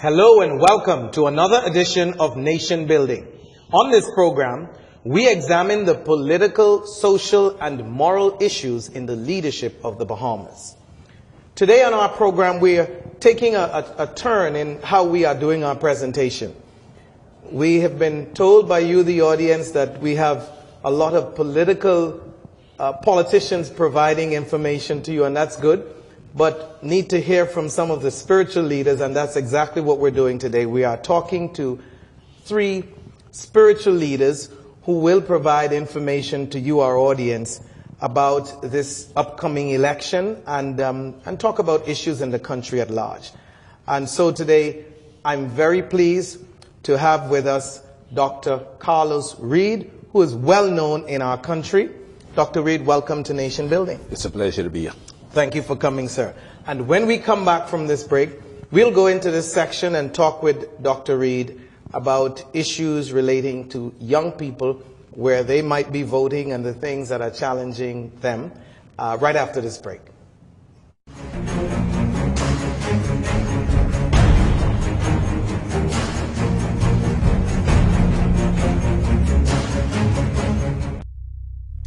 Hello and welcome to another edition of Nation Building. On this program, we examine the political, social, and moral issues in the leadership of the Bahamas. Today on our program, we are taking a turn in how we are doing our presentation. We have been told by you, the audience, that we have a lot of politicians providing information to you, and that's good. But need to hear from some of the spiritual leaders, and that's exactly what we're doing today. We are talking to three spiritual leaders who will provide information to you, our audience, about this upcoming election and talk about issues in the country at large. And so today, I'm very pleased to have with us Dr. Carlos Reid, who is well known in our country. Dr. Reid, welcome to Nation Building. It's a pleasure to be here. Thank you for coming, sir. And when we come back from this break, we'll go into this section and talk with Dr. Reid about issues relating to young people, where they might be voting and the things that are challenging them, right after this break.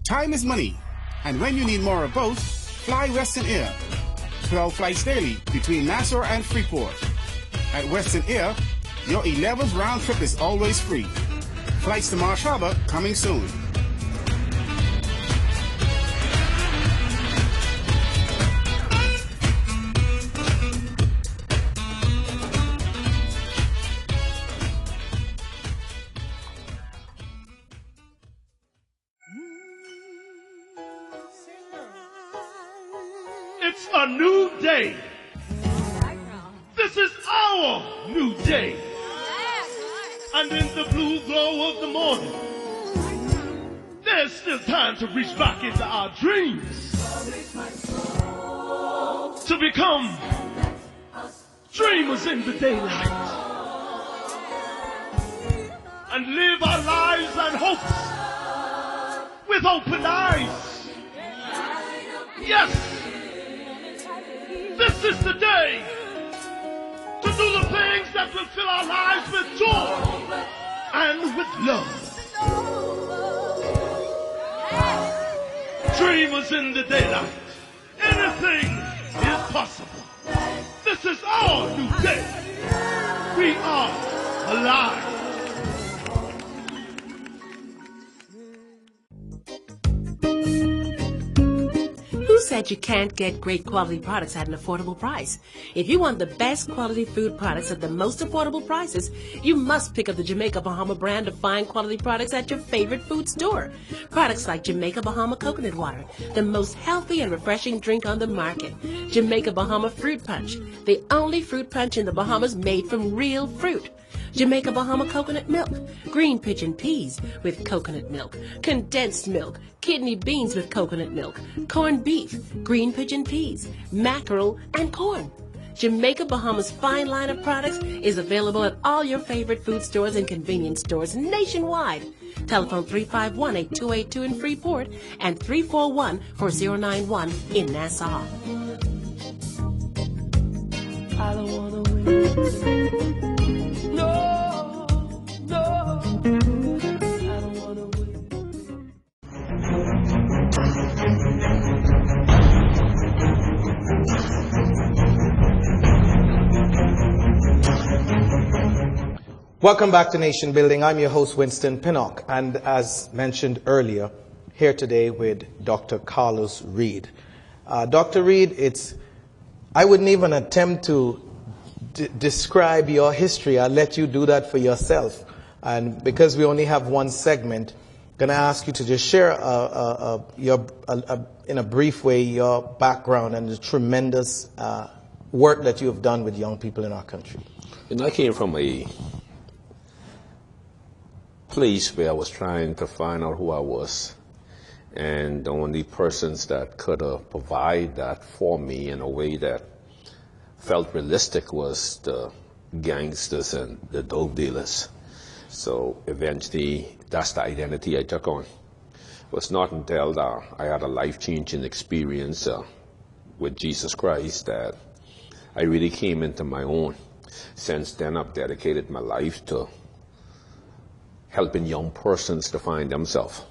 Time is money, and when you need more of both, fly Western Air. 12 flights daily between Nassau and Freeport. At Western Air, your 11th round trip is always free. Flights to Marsh Harbor coming soon. It's a new day. This is our new day. And in the blue glow of the morning, there's still time to reach back into our dreams, to become dreamers in the daylight, and live our lives and hopes with open eyes. Yes. This is the day to do the things that will fill our lives with joy and with love. Dreamers in the daylight. Anything is possible. This is our new day. We are alive. Who said you can't get great quality products at an affordable price? If you want the best quality food products at the most affordable prices, you must pick up the Jamaica Bahama brand of fine quality products at your favorite food store. Products like Jamaica Bahama Coconut Water, the most healthy and refreshing drink on the market. Jamaica Bahama Fruit Punch, the only fruit punch in the Bahamas made from real fruit. Jamaica Bahama Coconut Milk, green pigeon peas with coconut milk, condensed milk, kidney beans with coconut milk, corned beef, green pigeon peas, mackerel, and corn. Jamaica Bahama's fine line of products is available at all your favorite food stores and convenience stores nationwide. Telephone 351-8282 in Freeport and 341-4091 in Nassau. I don't wanna win. No, no, I don't wanna win. Welcome back to Nation Building. I'm your host, Winston Pinnock, and as mentioned earlier, here today with Dr. Carlos Reid. Dr. Reid, I wouldn't even attempt to describe your history. I'll let you do that for yourself. And because we only have one segment, I'm going to ask you to just share in a brief way your background and the tremendous work that you have done with young people in our country. And I came from a place where I was trying to find out who I was. And the only persons that could provide that for me in a way that felt realistic was the gangsters and the dope dealers. So eventually, that's the identity I took on. It was not until I had a life-changing experience with Jesus Christ that I really came into my own. Since then, I've dedicated my life to helping young persons to find themselves.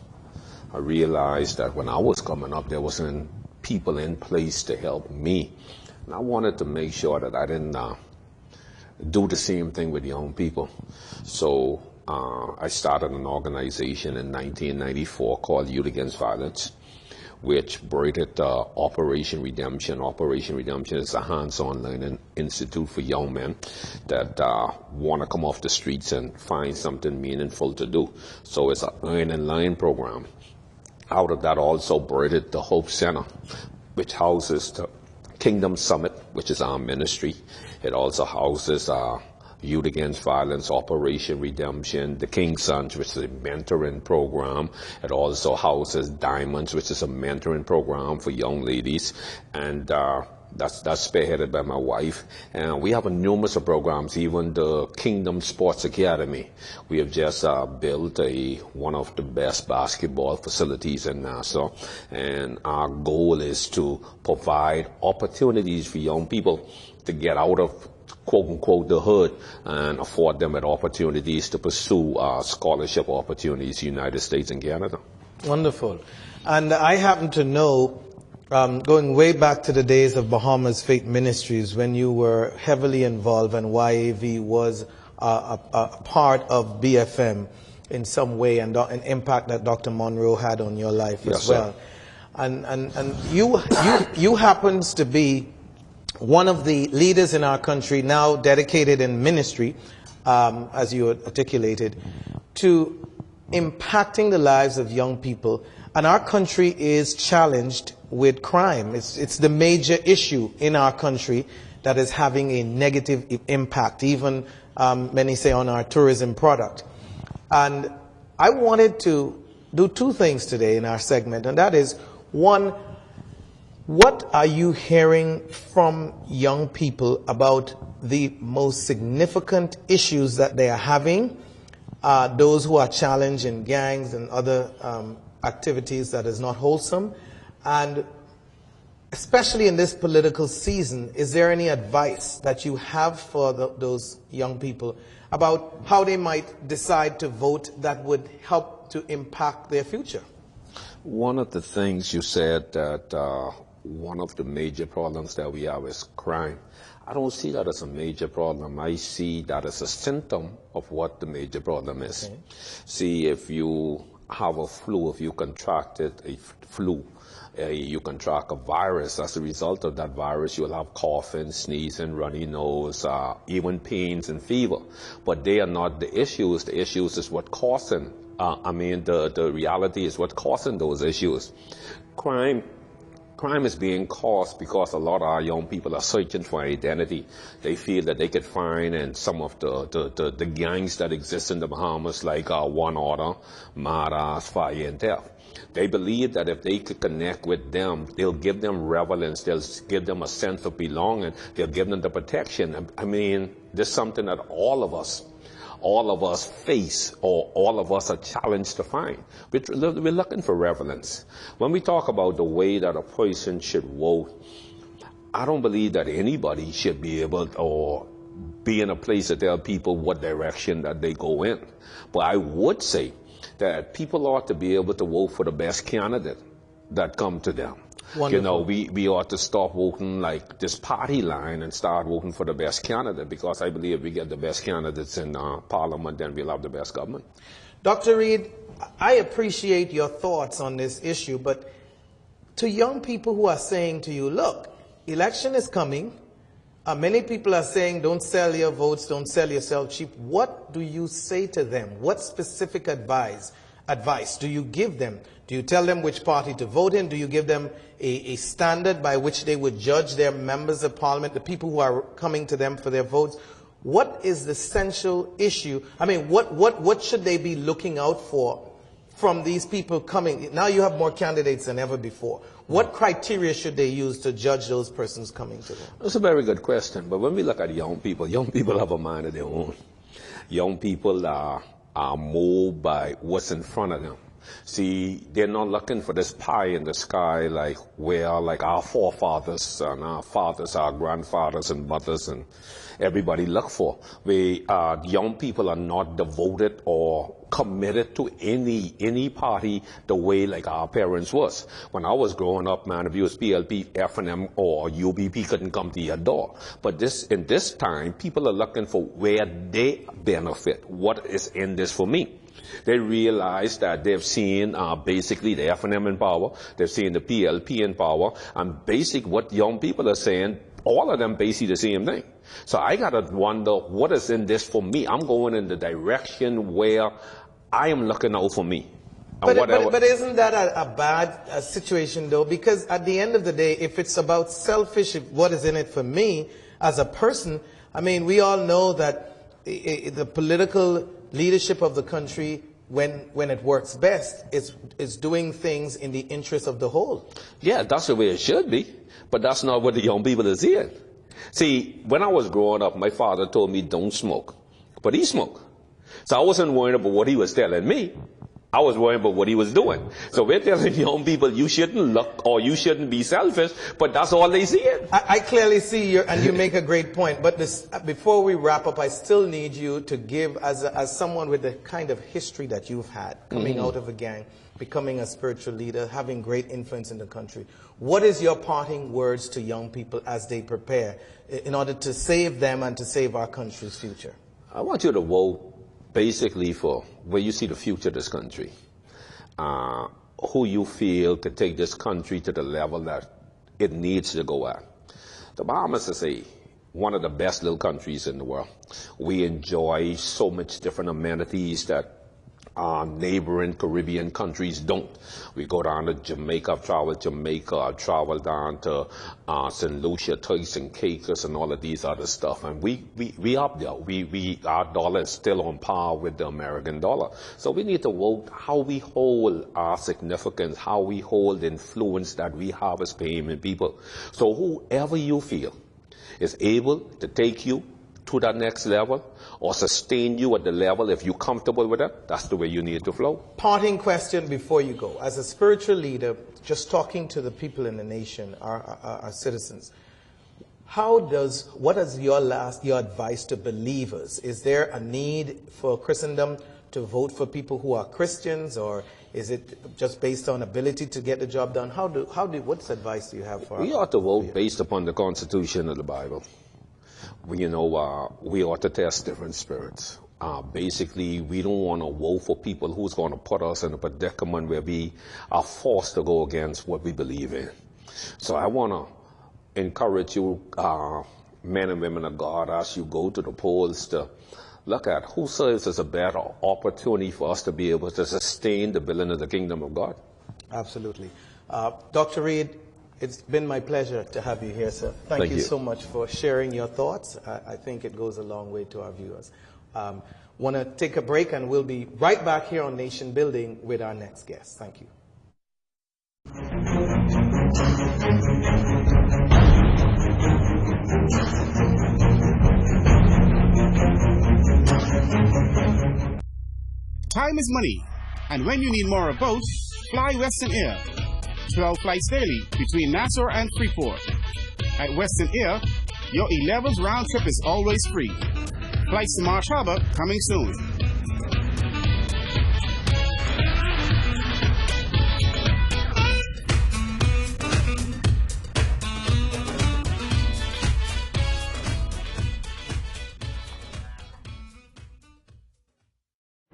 I realized that when I was coming up, there wasn't people in place to help me. And I wanted to make sure that I didn't do the same thing with young people. So I started an organization in 1994 called Youth Against Violence, which birthed Operation Redemption. Operation Redemption is a hands-on learning institute for young men that want to come off the streets and find something meaningful to do. So it's an earn and learn program. Out of that also birthed the Hope Center, which houses the Kingdom Summit, which is our ministry. It also houses Youth Against Violence, Operation Redemption, the King's Sons, which is a mentoring program. It also houses Diamonds, which is a mentoring program for young ladies. And that's spearheaded by my wife. And we have a numerous of programs, even the Kingdom Sports Academy. We have just built one of the best basketball facilities in Nassau. And our goal is to provide opportunities for young people to get out of quote unquote the hood and afford them with opportunities to pursue scholarship opportunities in the United States and Canada. Wonderful. And I happen to know, going way back to the days of Bahamas Faith Ministries, when you were heavily involved and YAV was a part of BFM in some way, and an impact that Dr. Monroe had on your life as well. And you happens to be one of the leaders in our country now dedicated in ministry, as you articulated, to impacting the lives of young people. And our country is challenged with crime. It's the major issue in our country that is having a negative impact, even many say on our tourism product. And I wanted to do two things today in our segment, and that is, one, what are you hearing from young people about the most significant issues that they are having, those who are challenged in gangs and other activities that is not wholesome? And especially in this political season, is there any advice that you have for those young people about how they might decide to vote that would help to impact their future? One of the things you said that one of the major problems that we have is crime. I don't see that as a major problem. I see that as a symptom of what the major problem is. Okay. See, if you have a flu, if you contracted a flu, you contract a virus. As a result of that virus, you'll have coughing, sneezing, runny nose, even pains and fever. But they are not the issues. The issues is what causing. The reality is what causing those issues. Crime is being caused because a lot of our young people are searching for identity. They feel that they could find in some of the gangs that exist in the Bahamas, like One Order, Maras, Fire and Theft. They believe that if they could connect with them, they'll give them relevance, they'll give them a sense of belonging, they'll give them the protection. I mean, there's something that all of us face, or all of us are challenged to find. We're looking for relevance. When we talk about the way that a person should vote, I don't believe that anybody should be able to, or be in a place to tell people what direction that they go in. But I would say that people ought to be able to vote for the best candidate that come to them. Wonderful. You know, we ought to stop voting like this party line and start voting for the best candidate, because I believe if we get the best candidates in Parliament, then we'll have the best government. Dr. Reid, I appreciate your thoughts on this issue, but to young people who are saying to you, look, election is coming, many people are saying don't sell your votes, don't sell yourself cheap. What do you say to them? What specific advice do you give them? Do you tell them which party to vote in? Do you give them a standard by which they would judge their members of parliament, the people who are coming to them for their votes? What is the essential issue? I mean, what should they be looking out for from these people coming? Now you have more candidates than ever before. What criteria should they use to judge those persons coming to them? That's a very good question. But when we look at young people have a mind of their own. Young people are moved by what's in front of them. See, they're not looking for this pie in the sky like our forefathers and our fathers, our grandfathers and mothers and everybody look for. Young people are not devoted or committed to any party the way like our parents was. When I was growing up, man, if you was PLP, F&M, or UBP couldn't come to your door. But in this time, people are looking for where they benefit. What is in this for me? They realize that they've seen basically the F&M in power, they've seen the PLP in power, and what young people are saying, all of them basically the same thing. So I gotta wonder, what is in this for me? I'm going in the direction where I am looking out for me. But isn't that a bad situation though? Because at the end of the day, if it's about selfish, what is in it for me as a person, I mean, we all know that the political leadership of the country, when it works best, is doing things in the interest of the whole. Yeah, that's the way it should be. But that's not what the young people are seeing. See, when I was growing up, my father told me don't smoke. But he smoked. So I wasn't worried about what he was telling me. I was worried about what he was doing. So we're telling young people you shouldn't look or you shouldn't be selfish, but that's all they see it. I clearly see you, and you make a great point. But before we wrap up, I still need you to give, as someone with the kind of history that you've had, coming out of a gang, becoming a spiritual leader, having great influence in the country, what is your parting words to young people as they prepare in order to save them and to save our country's future? I want you to vote basically for where you see the future of this country, who you feel could take this country to the level that it needs to go at. The Bahamas is one of the best little countries in the world. We enjoy so much different amenities that neighboring Caribbean countries don't. We go down to Jamaica, I've traveled Jamaica, I've traveled down to St. Lucia, Turks and Caicos and all of these other stuff. And we up there. Our dollar is still on par with the American dollar. So we need to vote how we hold our significance, how we hold the influence that we have as payment people. So whoever you feel is able to take you to that next level or sustain you at the level, if you're comfortable with it, that's the way you need to flow. Parting question before you go. As a spiritual leader, just talking to the people in the nation, our citizens, what is your advice to believers? Is there a need for Christendom to vote for people who are Christians, or is it just based on ability to get the job done? What's advice do you have for us? We ought to vote based upon the Constitution of the Bible. We ought to test different spirits. Basically, we don't want to vote for people who's going to put us in a predicament where we are forced to go against what we believe in. So I want to encourage you, men and women of God, as you go to the polls, to look at who serves as a better opportunity for us to be able to sustain the building of the kingdom of God. Absolutely. Dr. Reid, it's been my pleasure to have you here, sir. Thank you so much for sharing your thoughts. I think it goes a long way to our viewers. Want to take a break, and we'll be right back here on Nation Building with our next guest. Thank you. Time is money, and when you need more of both, fly Western Air. 12 flights daily between Nassau and Freeport. At Western Air, your 11th round trip is always free. Flights to Marsh Harbor coming soon.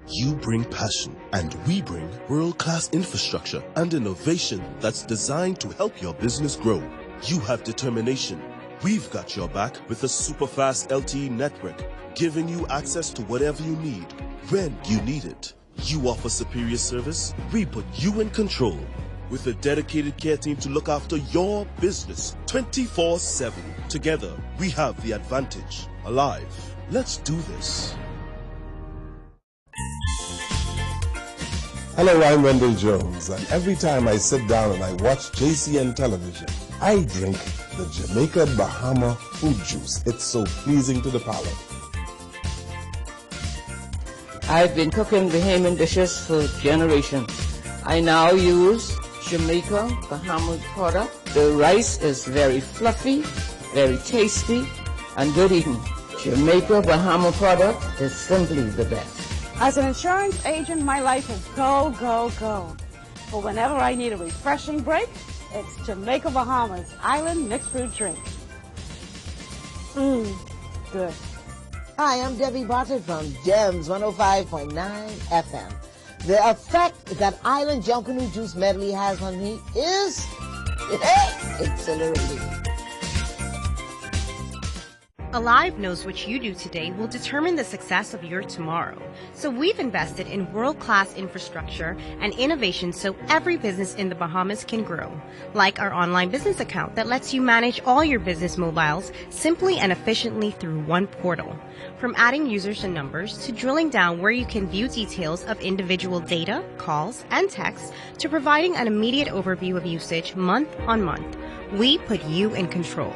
You bring passion, and we bring world-class infrastructure and innovation that's designed to help your business grow. You have determination. We've got your back with a super-fast LTE network, giving you access to whatever you need, when you need it. You offer superior service, we put you in control. With a dedicated care team to look after your business 24/7. Together, we have the advantage. Alive. Let's do this. Hello, I'm Wendell Jones, and every time I sit down and I watch JCN television, I drink the Jamaica Bahama fruit juice. It's so pleasing to the palate. I've been cooking Bahamian dishes for generations. I now use Jamaica Bahamas product. The rice is very fluffy, very tasty, and good eating. Jamaica Bahama product is simply the best. As an insurance agent, my life is go, go, go. But whenever I need a refreshing break, it's Jamaica Bahamas Island Mixed Fruit Drink. Good. Hi, I'm Debbie Bartlett from GEMS 105.9 FM. The effect that Island Junkanoo Juice Medley has on me is exhilarating. Alive knows what you do today will determine the success of your tomorrow. So we've invested in world-class infrastructure and innovation so every business in the Bahamas can grow. Like our online business account that lets you manage all your business mobiles simply and efficiently through one portal. From adding users and numbers to drilling down where you can view details of individual data, calls, and texts to providing an immediate overview of usage month on month. We put you in control.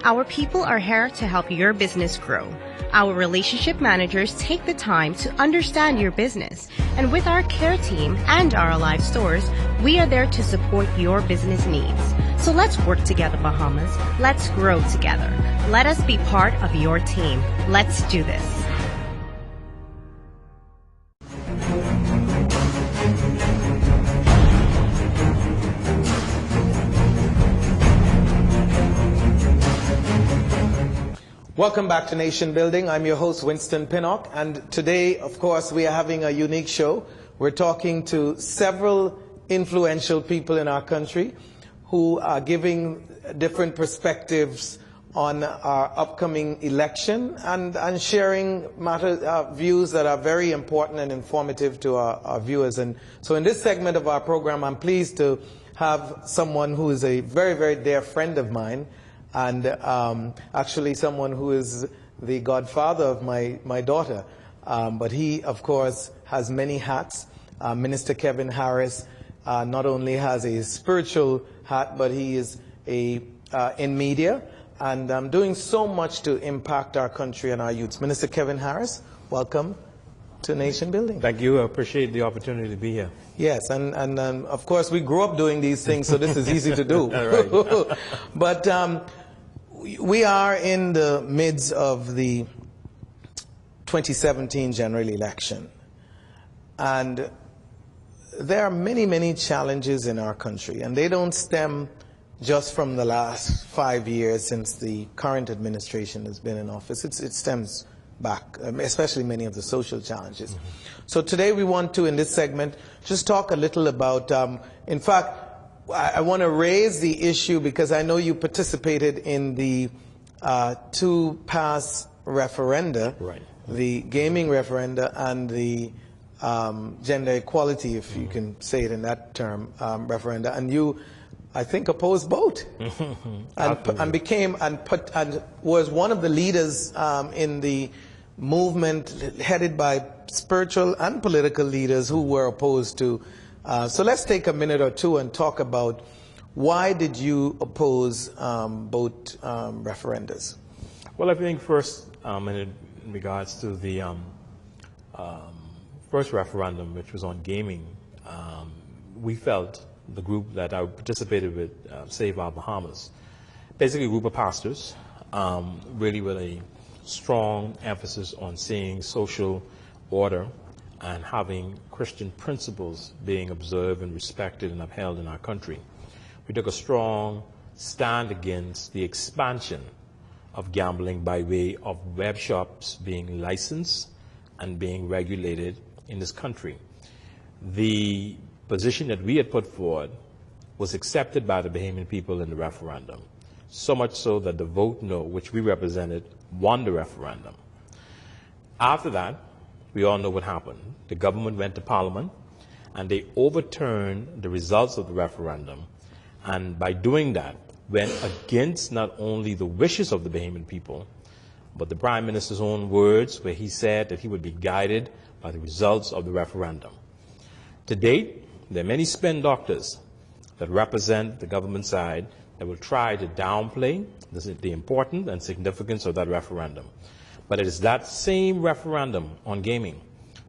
Our people are here to help your business grow. Our relationship managers take the time to understand your business. And with our care team and our Alive stores, we are there to support your business needs. So let's work together, Bahamas. Let's grow together. Let us be part of your team. Let's do this. Welcome back to Nation Building. I'm your host, Winston Pinnock, and today, of course, we are having a unique show. We're talking to several influential people in our country who are giving different perspectives on our upcoming election and sharing views that are very important and informative to our viewers. And so in this segment of our program, I'm pleased to have someone who is a very, very dear friend of mine, and actually someone who is the godfather of my daughter. But he, of course, has many hats. Minister Kevin Harris not only has a spiritual hat, but he is in media and doing so much to impact our country and our youths. Minister Kevin Harris, welcome to Nation Building. Thank you. I appreciate the opportunity to be here. Yes, and of course we grew up doing these things, so this is easy to do. Right. But we are in the midst of the 2017 general election, and there are many, many challenges in our country, and they don't stem just from the last 5 years since the current administration has been in office. It stems back, especially many of the social challenges. Mm-hmm. So today we want to, in this segment, just talk a little about, in fact, I want to raise the issue because I know you participated in the two past referenda, right, the gaming referenda and the gender equality, if you can say it in that term, referenda, and you, I think, opposed both, and was one of the leaders in the movement headed by spiritual and political leaders who were opposed to. So let's take a minute or two and talk about why did you oppose both referendums? Well, I think first, in regards to the first referendum, which was on gaming, we felt, the group that I participated with, Save Our Bahamas, basically a group of pastors, really with a strong emphasis on seeing social order and having Christian principles being observed and respected and upheld in our country. We took a strong stand against the expansion of gambling by way of web shops being licensed and being regulated in this country. The position that we had put forward was accepted by the Bahamian people in the referendum, so much so that the vote no, which we represented, won the referendum. After that, we all know what happened. The government went to Parliament and they overturned the results of the referendum, and by doing that went against not only the wishes of the Bahamian people, but the Prime Minister's own words, where he said that he would be guided by the results of the referendum. To date, there are many spin doctors that represent the government side that will try to downplay the importance and significance of that referendum. But it is that same referendum on gaming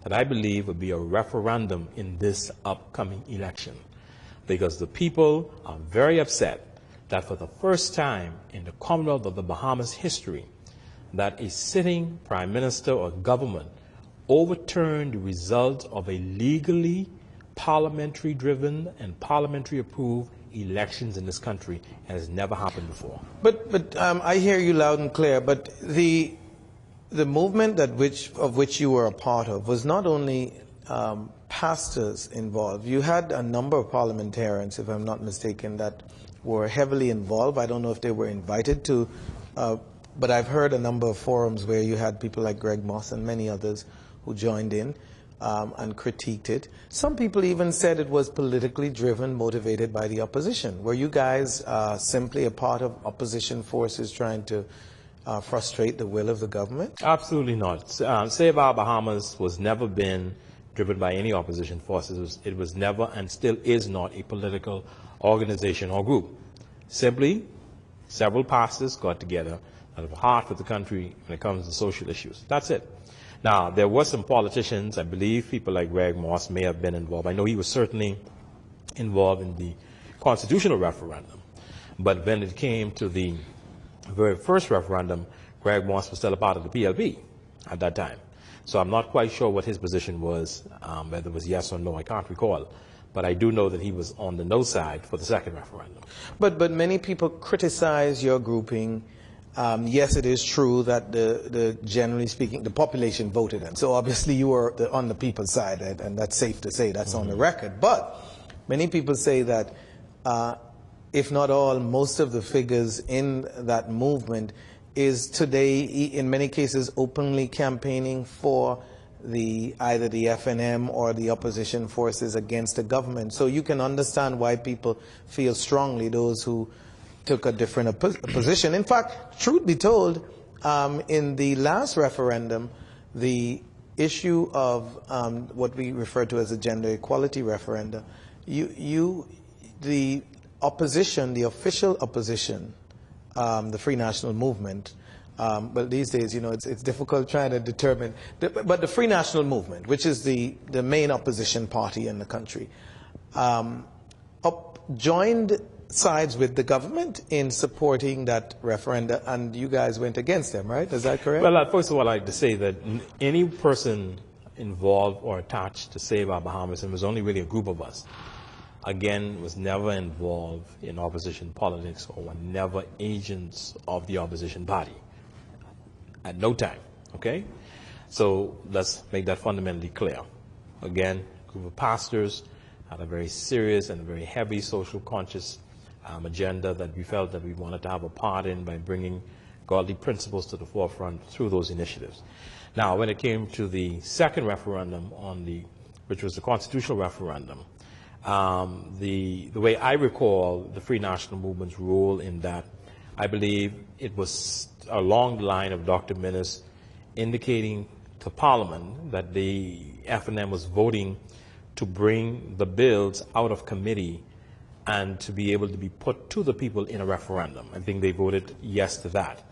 that I believe would be a referendum in this upcoming election, because the people are very upset that for the first time in the Commonwealth of the Bahamas history, that a sitting prime minister or government overturned the result of a legally parliamentary driven and parliamentary approved elections in this country. It has never happened before. But I hear you loud and clear, but the movement of which you were a part of was not only pastors involved. You had a number of parliamentarians, if I'm not mistaken, that were heavily involved. I don't know if they were invited to, but I've heard a number of forums where you had people like Greg Moss and many others who joined in and critiqued it. Some people even said it was politically driven, motivated by the opposition. Were you guys simply a part of opposition forces trying to frustrate the will of the government? Absolutely not. Save Our Bahamas was never been driven by any opposition forces. It was never and still is not a political organization or group. Simply, several pastors got together out of heart for the country when it comes to social issues. That's it. Now, there were some politicians, I believe people like Greg Moss may have been involved. I know he was certainly involved in the constitutional referendum. But when it came to the very first referendum, Greg Moss was still a part of the PLP at that time. So I'm not quite sure what his position was, whether it was yes or no, I can't recall. But I do know that he was on the no side for the second referendum. But many people criticize your grouping. Yes, it is true that generally speaking, the population voted, and so obviously you were on the people's side, and that's safe to say, that's on the record. But many people say that, if not all, most of the figures in that movement is today, in many cases, openly campaigning for either the FNM or the opposition forces against the government. So you can understand why people feel strongly, those who took a different position. In fact, truth be told, in the last referendum, the issue of what we refer to as a gender equality referenda, the opposition, the official opposition, the Free National Movement, but these days, you know, it's difficult trying to determine, but the Free National Movement, which is the main opposition party in the country, joined sides with the government in supporting that referenda, and you guys went against them, right? Is that correct? Well, first of all, I'd like to say that any person involved or attached to Save Our Bahamas, and it was only really a group of us, again, was never involved in opposition politics or were never agents of the opposition party. At no time, okay? So let's make that fundamentally clear. Again, a group of pastors had a very serious and a very heavy social conscious agenda that we felt that we wanted to have a part in by bringing godly principles to the forefront through those initiatives. Now, when it came to the second referendum which was the constitutional referendum, the way I recall the Free National Movement's role in that, I believe it was along the line of Dr. Minnis indicating to Parliament that the FNM was voting to bring the bills out of committee and to be able to be put to the people in a referendum. I think they voted yes to that.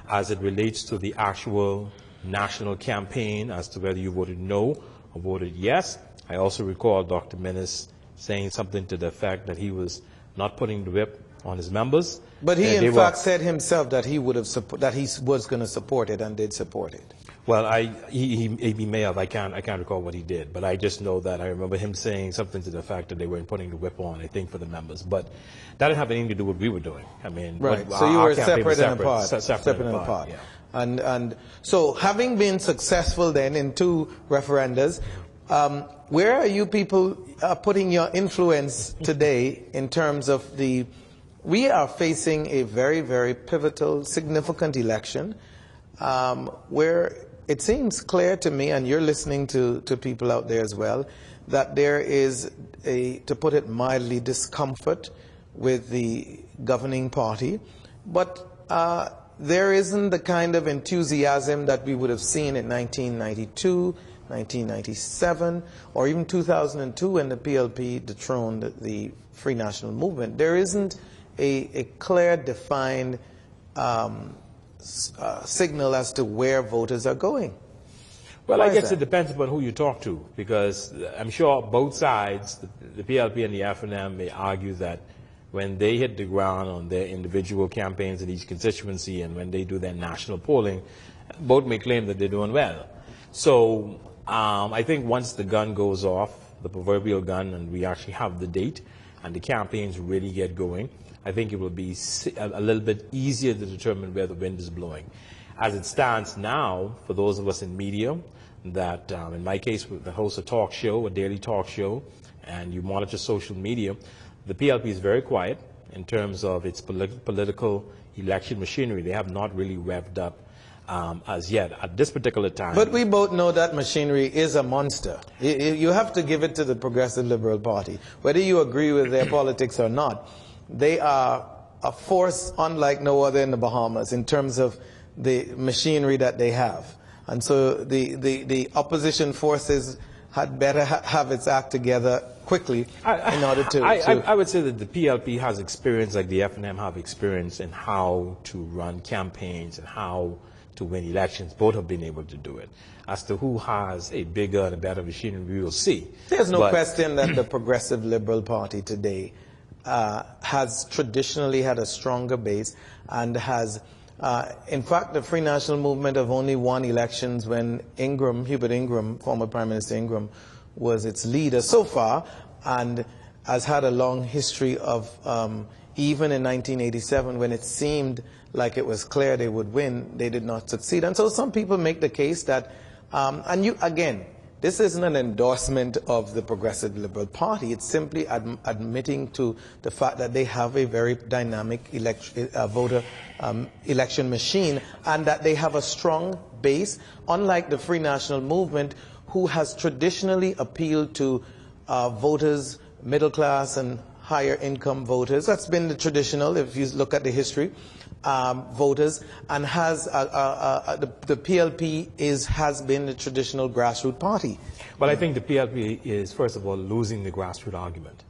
As it relates to the actual national campaign as to whether you voted no or voted yes, I also recall Dr. Minnis saying something to the effect that he was not putting the whip on his members. But he in fact said himself that he would have that he was going to support it and did support it. Well, he may have. I can't recall what he did, but I just know that I remember him saying something to the fact that they weren't putting the whip on, I think, for the members. But that didn't have anything to do with what we were doing. I mean, right. So you were separate and apart. Separate and apart. Yeah. And so, having been successful then in two referendums, where are you people putting your influence today in terms of we are facing a very, very pivotal, significant election where it seems clear to me, and you're listening to people out there as well, that there is to put it mildly, discomfort with the governing party, but there isn't the kind of enthusiasm that we would have seen in 1992, 1997, or even 2002 when the PLP dethroned the Free National Movement. There isn't a clear, defined signal as to where voters are going. Well, Why I is guess that? it depends upon who you talk to, because I'm sure both sides, the PLP and the FNM, may argue that when they hit the ground on their individual campaigns in each constituency and when they do their national polling, both may claim that they're doing well. So I think once the gun goes off, the proverbial gun, and we actually have the date, and the campaigns really get going, I think it will be a little bit easier to determine where the wind is blowing. As it stands now, for those of us in media, that in my case, the host a talk show, a daily talk show, and you monitor social media, the PLP is very quiet in terms of its political election machinery. They have not really revved up as yet at this particular time. But we both know that machinery is a monster. You have to give it to the Progressive Liberal Party. Whether you agree with their politics or not, they are a force unlike no other in the Bahamas in terms of the machinery that they have. And so the opposition forces had better have its act together quickly in order to... I would say that the PLP has experience like the FNM have experience in how to run campaigns and how to win elections. Both have been able to do it. As to who has a bigger and a better machinery, we will see. There's no question that the Progressive Liberal Party today has traditionally had a stronger base and has... in fact, the Free National Movement have only won elections when Hubert Ingram, former Prime Minister Ingram, was its leader so far, and has had a long history of, even in 1987, when it seemed like it was clear they would win, they did not succeed. And so some people make the case that, again, this isn't an endorsement of the Progressive Liberal Party. It's simply admitting to the fact that they have a very dynamic voter election machine, and that they have a strong base, unlike the Free National Movement, who has traditionally appealed to voters, middle class and higher income voters. That's been the traditional, if you look at the history, voters, and has the PLP has been the traditional grassroots party. Well, I think the PLP is, first of all, losing the grassroots argument.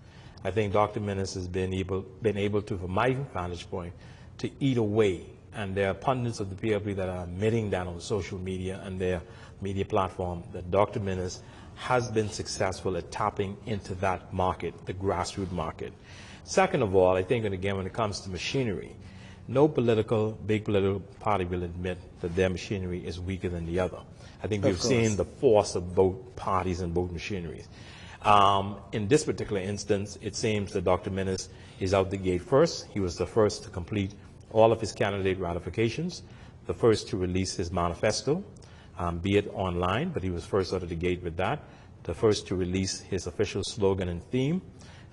I think Dr. Minnis has been able to, from my vantage point, to eat away. And there are pundits of the PLP that are admitting that on social media and their media platform, that Dr. Minnis has been successful at tapping into that market, the grassroots market. Second of all, I think, and again, when it comes to machinery, no big political party will admit that their machinery is weaker than the other. I think we've seen the force of both parties and both machineries. In this particular instance, it seems that Dr. Minnis is out the gate first. He was the first to complete all of his candidate ratifications, the first to release his manifesto, be it online, but he was first out of the gate with that, the first to release his official slogan and theme,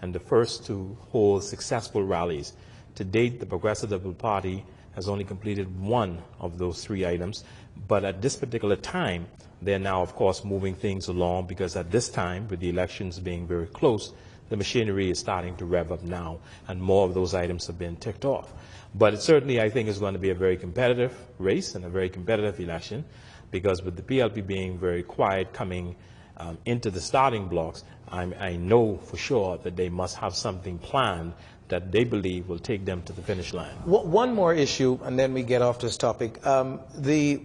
and the first to hold successful rallies. To date, the Progressive Liberal Party has only completed one of those three items, but at this particular time, they're now, of course, moving things along, because at this time, with the elections being very close, the machinery is starting to rev up now, and more of those items have been ticked off. But it certainly, I think, is going to be a very competitive race and a very competitive election, because with the PLP being very quiet coming into the starting blocks, I know for sure that they must have something planned that they believe will take them to the finish line. One more issue, and then we get off this topic. I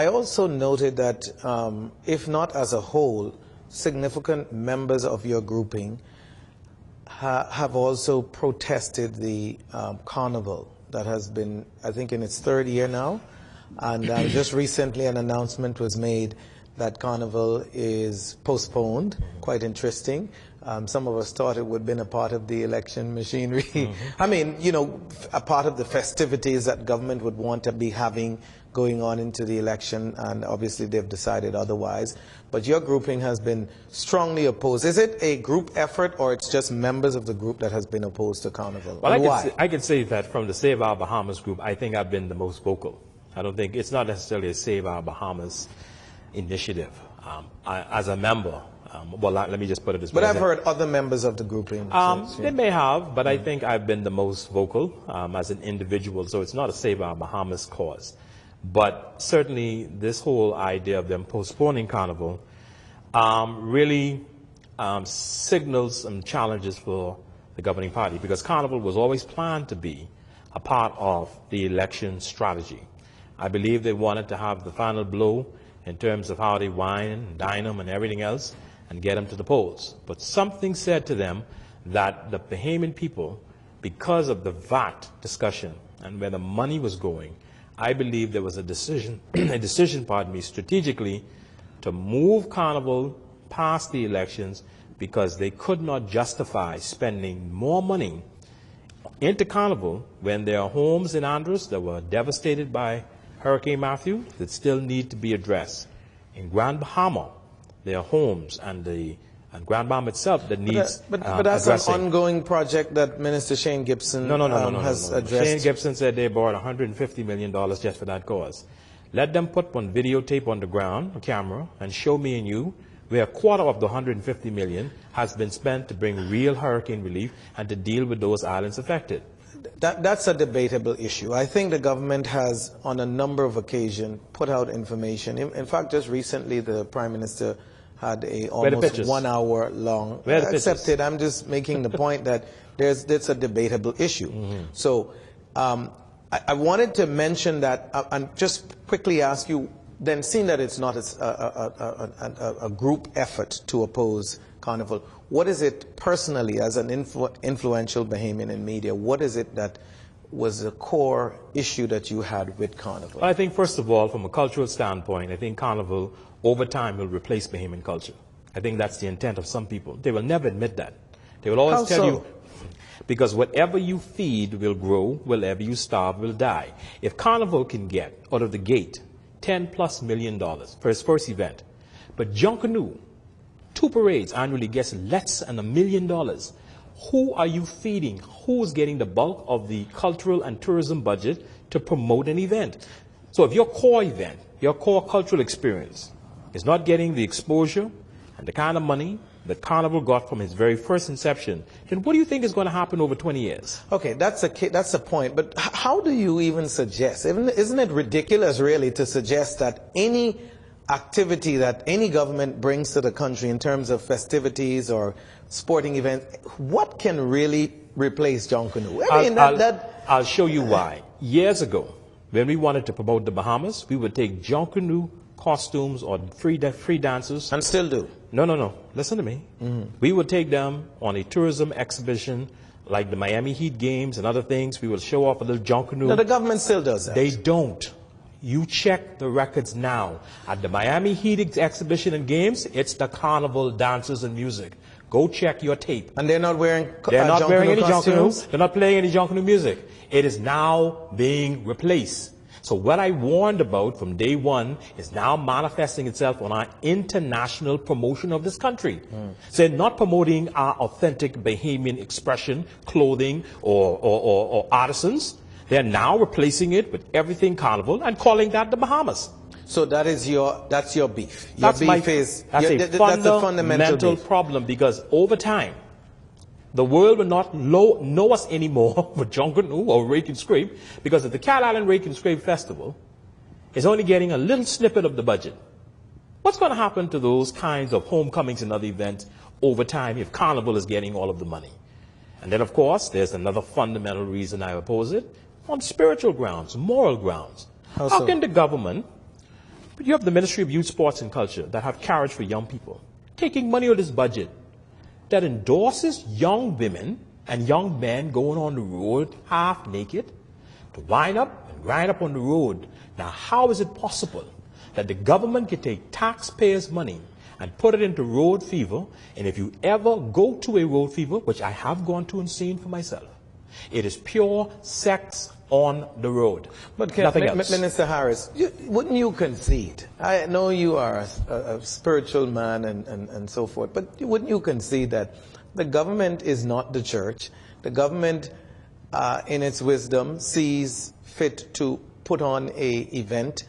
also noted that, if not as a whole, significant members of your grouping have also protested the carnival that has been, I think, in its third year now. And just recently an announcement was made that carnival is postponed. Quite interesting. Some of us thought it would have been a part of the election machinery. Mm-hmm. I mean, you know, a part of the festivities that government would want to be having going on into the election, and obviously they've decided otherwise. But your grouping has been strongly opposed. Is it a group effort, or it's just members of the group that has been opposed to carnival? Well, why? I can say that from the Save Our Bahamas group, I think I've been the most vocal. I don't think, it's not necessarily a Save Our Bahamas initiative. As a member, well, let me just put it this way. But I've heard other members of the grouping. They may have, but I think I've been the most vocal as an individual, so it's not a Save Our Bahamas cause. But certainly this whole idea of them postponing carnival really signals some challenges for the governing party, because carnival was always planned to be a part of the election strategy. I believe they wanted to have the final blow in terms of how they wine and dine them and everything else and get them to the polls. But something said to them that the Bahamian people, because of the VAT discussion and where the money was going, I believe there was a decision, strategically to move Carnival past the elections because they could not justify spending more money into Carnival when there are homes in Andros that were devastated by Hurricane Matthew that still need to be addressed. In Grand Bahama, there are homes and Grand Bahama itself that needs but that's addressing. an ongoing project that Minister Shane Gibson has addressed. Shane Gibson said they borrowed $150 million just for that cause. Let them put one videotape on the ground, a camera, and show me and you where a quarter of the $150 million has been spent to bring real hurricane relief and to deal with those islands affected. That's a debatable issue. I think the government has, on a number of occasions, put out information. In fact, just recently, the Prime Minister had a almost 1 hour long. Accepted. I'm just making the point that it's a debatable issue. So I wanted to mention that and just quickly ask you, then seeing that it's not a group effort to oppose Carnival, what is it personally, as an influential Bahamian in media, what is it that was the core issue that you had with Carnival? I think, first of all, from a cultural standpoint, I think Carnival, over time, will replace Bahamian culture. I think that's the intent of some people. They will never admit that. They will always tell you, because whatever you feed will grow, whatever you starve will die. If Carnival can get, out of the gate, $10+ million for its first event, but Junkanoo, 2 parades annually, gets less than $1 million. Who are you feeding? Who's getting the bulk of the cultural and tourism budget to promote an event? So if your core event, your core cultural experience is not getting the exposure and the kind of money that Carnival got from its very first inception, then what do you think is going to happen over 20 years? Okay, that's a point. But how do you even suggest? Isn't it ridiculous, really, to suggest that any activity that any government brings to the country in terms of festivities or sporting events, what can really replace Junkanoo? I'll show you why. Years ago, when we wanted to promote the Bahamas, we would take Junkanoo costumes or free dancers. And still do. No. Listen to me. We would take them on a tourism exhibition like the Miami Heat games and other things. We will show off a little Junkanoo. No, the government still does that. They don't. You check the records now. At the Miami Heat exhibition and games, it's the Carnival dancers and music. Go check your tape. And they're not wearing They're not wearing any costumes? Junkanoo. They're not playing any Junkanoo music. It is now being replaced. So what I warned about from day one is now manifesting itself on our international promotion of this country. So not promoting our authentic Bahamian expression, clothing, or artisans. They're now replacing it with everything Carnival and calling that the Bahamas. So that's your beef. That's a fundamental problem, because over time, the world will not know us anymore for Junkanoo or Rake and Scrape, because if the Cat Island Rake and Scrape Festival is only getting a little snippet of the budget, what's going to happen to those kinds of homecomings and other events over time if Carnival is getting all of the money? And then, of course, there's another fundamental reason I oppose it, on spiritual grounds, moral grounds. How can the government, you have the Ministry of Youth, Sports and Culture that have carriage for young people, taking money out of this budget that endorses young women and young men going on the road half naked to wind up and grind up on the road? Now, how is it possible that the government can take taxpayers' money and put it into road fever? And if you ever go to a road fever, which I have gone to and seen for myself, it is pure sex on the road. But nothing else. Minister Harris, wouldn't you concede? I know you are a spiritual man and so forth, but wouldn't you concede that the government is not the church? The government, in its wisdom, sees fit to put on a event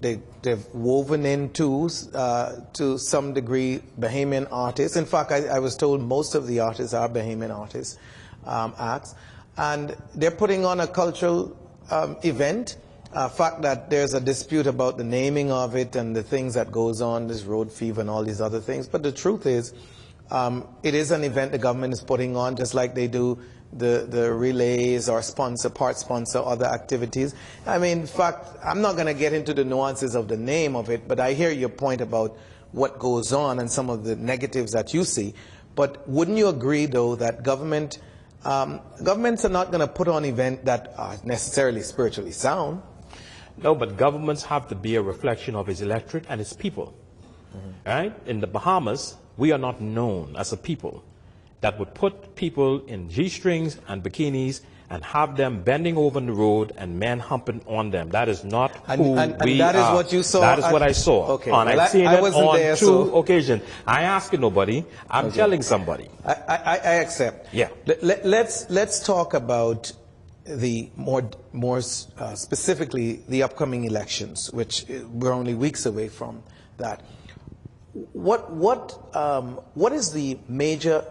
they've woven in to some degree Bahamian artists. In fact, I was told most of the artists are Bahamian artists, acts. And they're putting on a cultural event. Fact that there's a dispute about the naming of it and the things that goes on, this road fever and all these other things. But the truth is, It is an event the government is putting on, just like they do the relays or part sponsor other activities. I mean, in fact, I'm not going to get into the nuances of the name of it, but I hear your point about what goes on and some of the negatives that you see. But wouldn't you agree, though, that governments are not going to put on events that are necessarily spiritually sound? No, but governments have to be a reflection of its electorate and its people. Right? In the Bahamas, we are not known as a people that would put people in G-strings and bikinis and have them bending over on the road and men humping on them. That is not who we are. And that is what you saw? That is what I saw. Okay. And Well, I've seen I it wasn't on there, two occasions. I ask nobody. I'm telling somebody. I accept. Yeah. Let's talk about the more specifically the upcoming elections, which we're only weeks away from that. What is the major?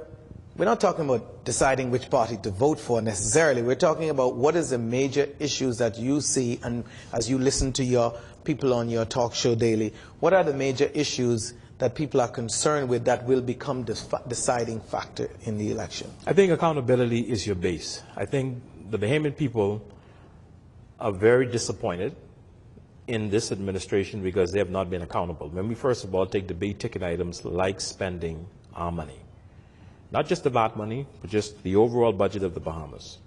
We're not talking about deciding which party to vote for necessarily. We're talking about what is the major issues that you see, and as you listen to your people on your talk show daily, what are the major issues that people are concerned with that will become the deciding factor in the election? I think accountability is your base. I think the Bahamian people are very disappointed in this administration because they have not been accountable. When we first of all take the big ticket items like spending our money, not just the VAT money, but just the overall budget of the Bahamas.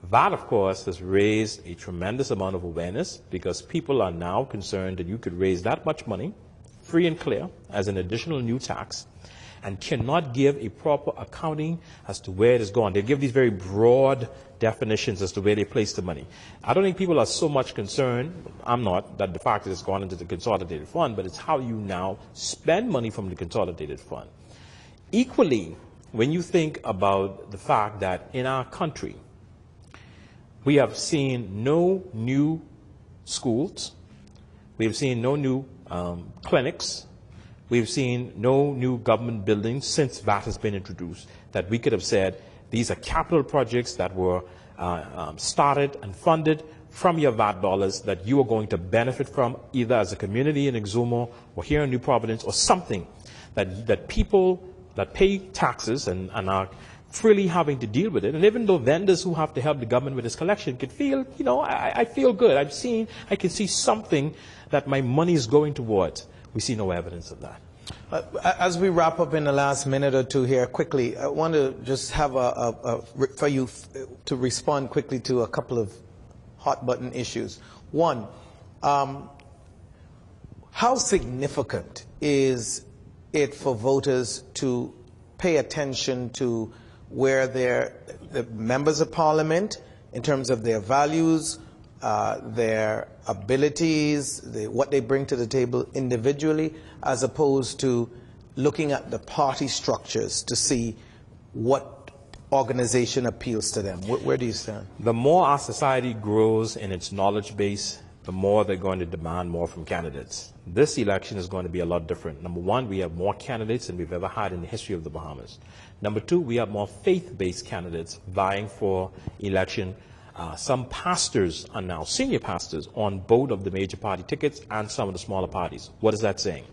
VAT, of course, has raised a tremendous amount of awareness because people are now concerned that you could raise that much money free and clear as an additional new tax and cannot give a proper accounting as to where it is going. They give these very broad definitions as to where they place the money. I don't think people are so much concerned, I'm not, that the fact that it's gone into the consolidated fund, but it's how you now spend money from the consolidated fund. Equally, when you think about the fact that in our country, we have seen no new schools, we have seen no new clinics, we've seen no new government buildings since VAT has been introduced, that we could have said these are capital projects that were started and funded from your VAT dollars that you are going to benefit from either as a community in Exuma or here in New Providence or something that people that pay taxes and are freely having to deal with it. And even though vendors who have to help the government with this collection could feel, you know, I feel good. I can see something that my money is going towards. We see no evidence of that. As we wrap up in the last minute or two here, quickly, I want to just have for you to respond quickly to a couple of hot button issues. One, how significant is it for voters to pay attention to where the members of parliament, in terms of their values, their abilities, what they bring to the table individually, as opposed to looking at the party structures to see what organization appeals to them? Where do you stand? The more our society grows in its knowledge base, the more they're going to demand more from candidates. This election is going to be a lot different. Number one, we have more candidates than we've ever had in the history of the Bahamas. Number two, we have more faith-based candidates vying for election. Some pastors are now senior pastors on both of the major party tickets and some of the smaller parties. What is that saying?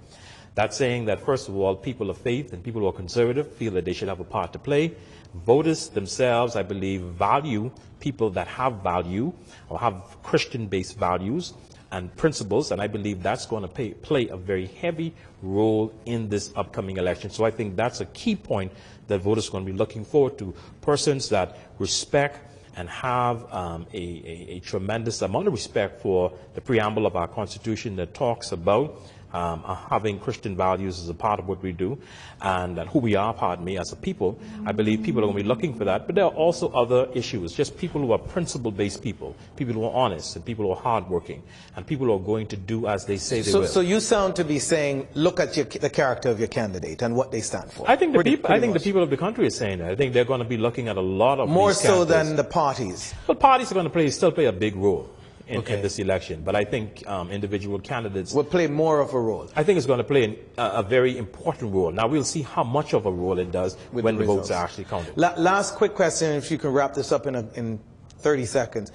That's saying that, first of all, people of faith and people who are conservative feel that they should have a part to play. Voters themselves, I believe, value people that have value or have Christian-based values and principles, and I believe that's going to play a very heavy role in this upcoming election. So I think that's a key point that voters are going to be looking forward to. Persons that respect and have a tremendous amount of respect for the preamble of our Constitution that talks about having Christian values as a part of what we do and who we are, pardon me, as a people. I believe people are going to be looking for that. But there are also other issues, just people who are principle-based people who are honest and people who are hardworking and people who are going to do as they say they will. So you sound to be saying, look at the character of your candidate and what they stand for. I think the people of the country are saying that. I think they're going to be looking at a lot of more these so characters. Than the parties. Well, parties are going to still play a big role in this election, but I think individual candidates will play more of a role. I think it's going to play a very important role. Now we'll see how much of a role it does when the votes are actually counted. Last quick question, if you can wrap this up in 30 seconds.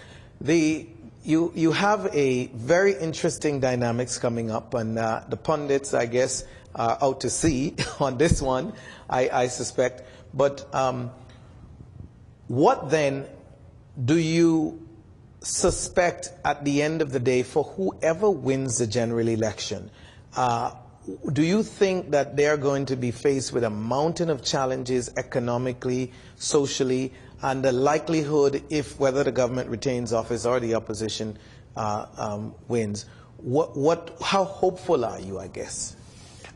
You have a very interesting dynamics coming up, and the pundits, I guess, out to sea on this one, I suspect. But what then do you suspect at the end of the day for whoever wins the general election? Do you think that they're going to be faced with a mountain of challenges economically, socially, and the likelihood, if whether the government retains office or the opposition wins? How hopeful are you, I guess?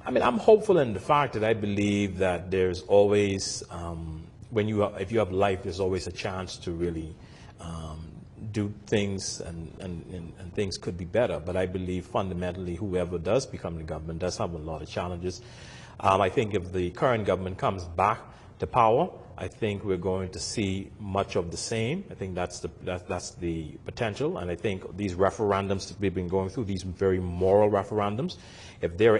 I mean, I'm hopeful in the fact that I believe that there's always, if you have life, there's always a chance to really do things, and things could be better. But I believe fundamentally whoever does become the government does have a lot of challenges. I think if the current government comes back to power, I think we're going to see much of the same. I think that's the potential. And I think these referendums that we've been going through, these very moral referendums, if there are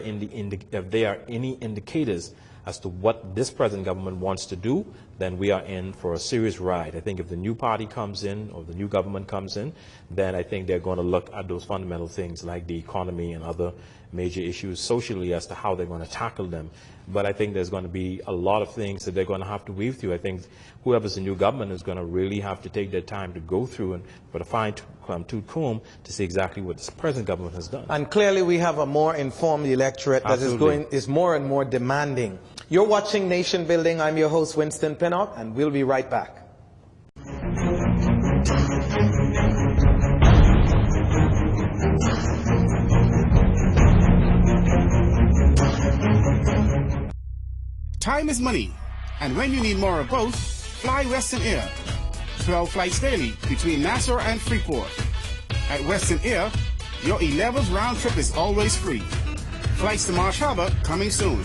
any indicators as to what this present government wants to do, then we are in for a serious ride. I think if the new party comes in or the new government comes in, then I think they're going to look at those fundamental things like the economy and other major issues socially as to how they're going to tackle them. But I think there's going to be a lot of things that they're going to have to weave through. I think whoever's the new government is going to really have to take their time to go through and put a fine-tooth comb to see exactly what this present government has done. And clearly we have a more informed electorate that is more and more demanding. You're watching Nation Building. I'm your host, Winston Pinnock, and we'll be right back. Time is money, and when you need more of both, fly Western Air. 12 flights daily between Nassau and Freeport. At Western Air, your 11th round trip is always free. Flights to Marsh Harbor coming soon.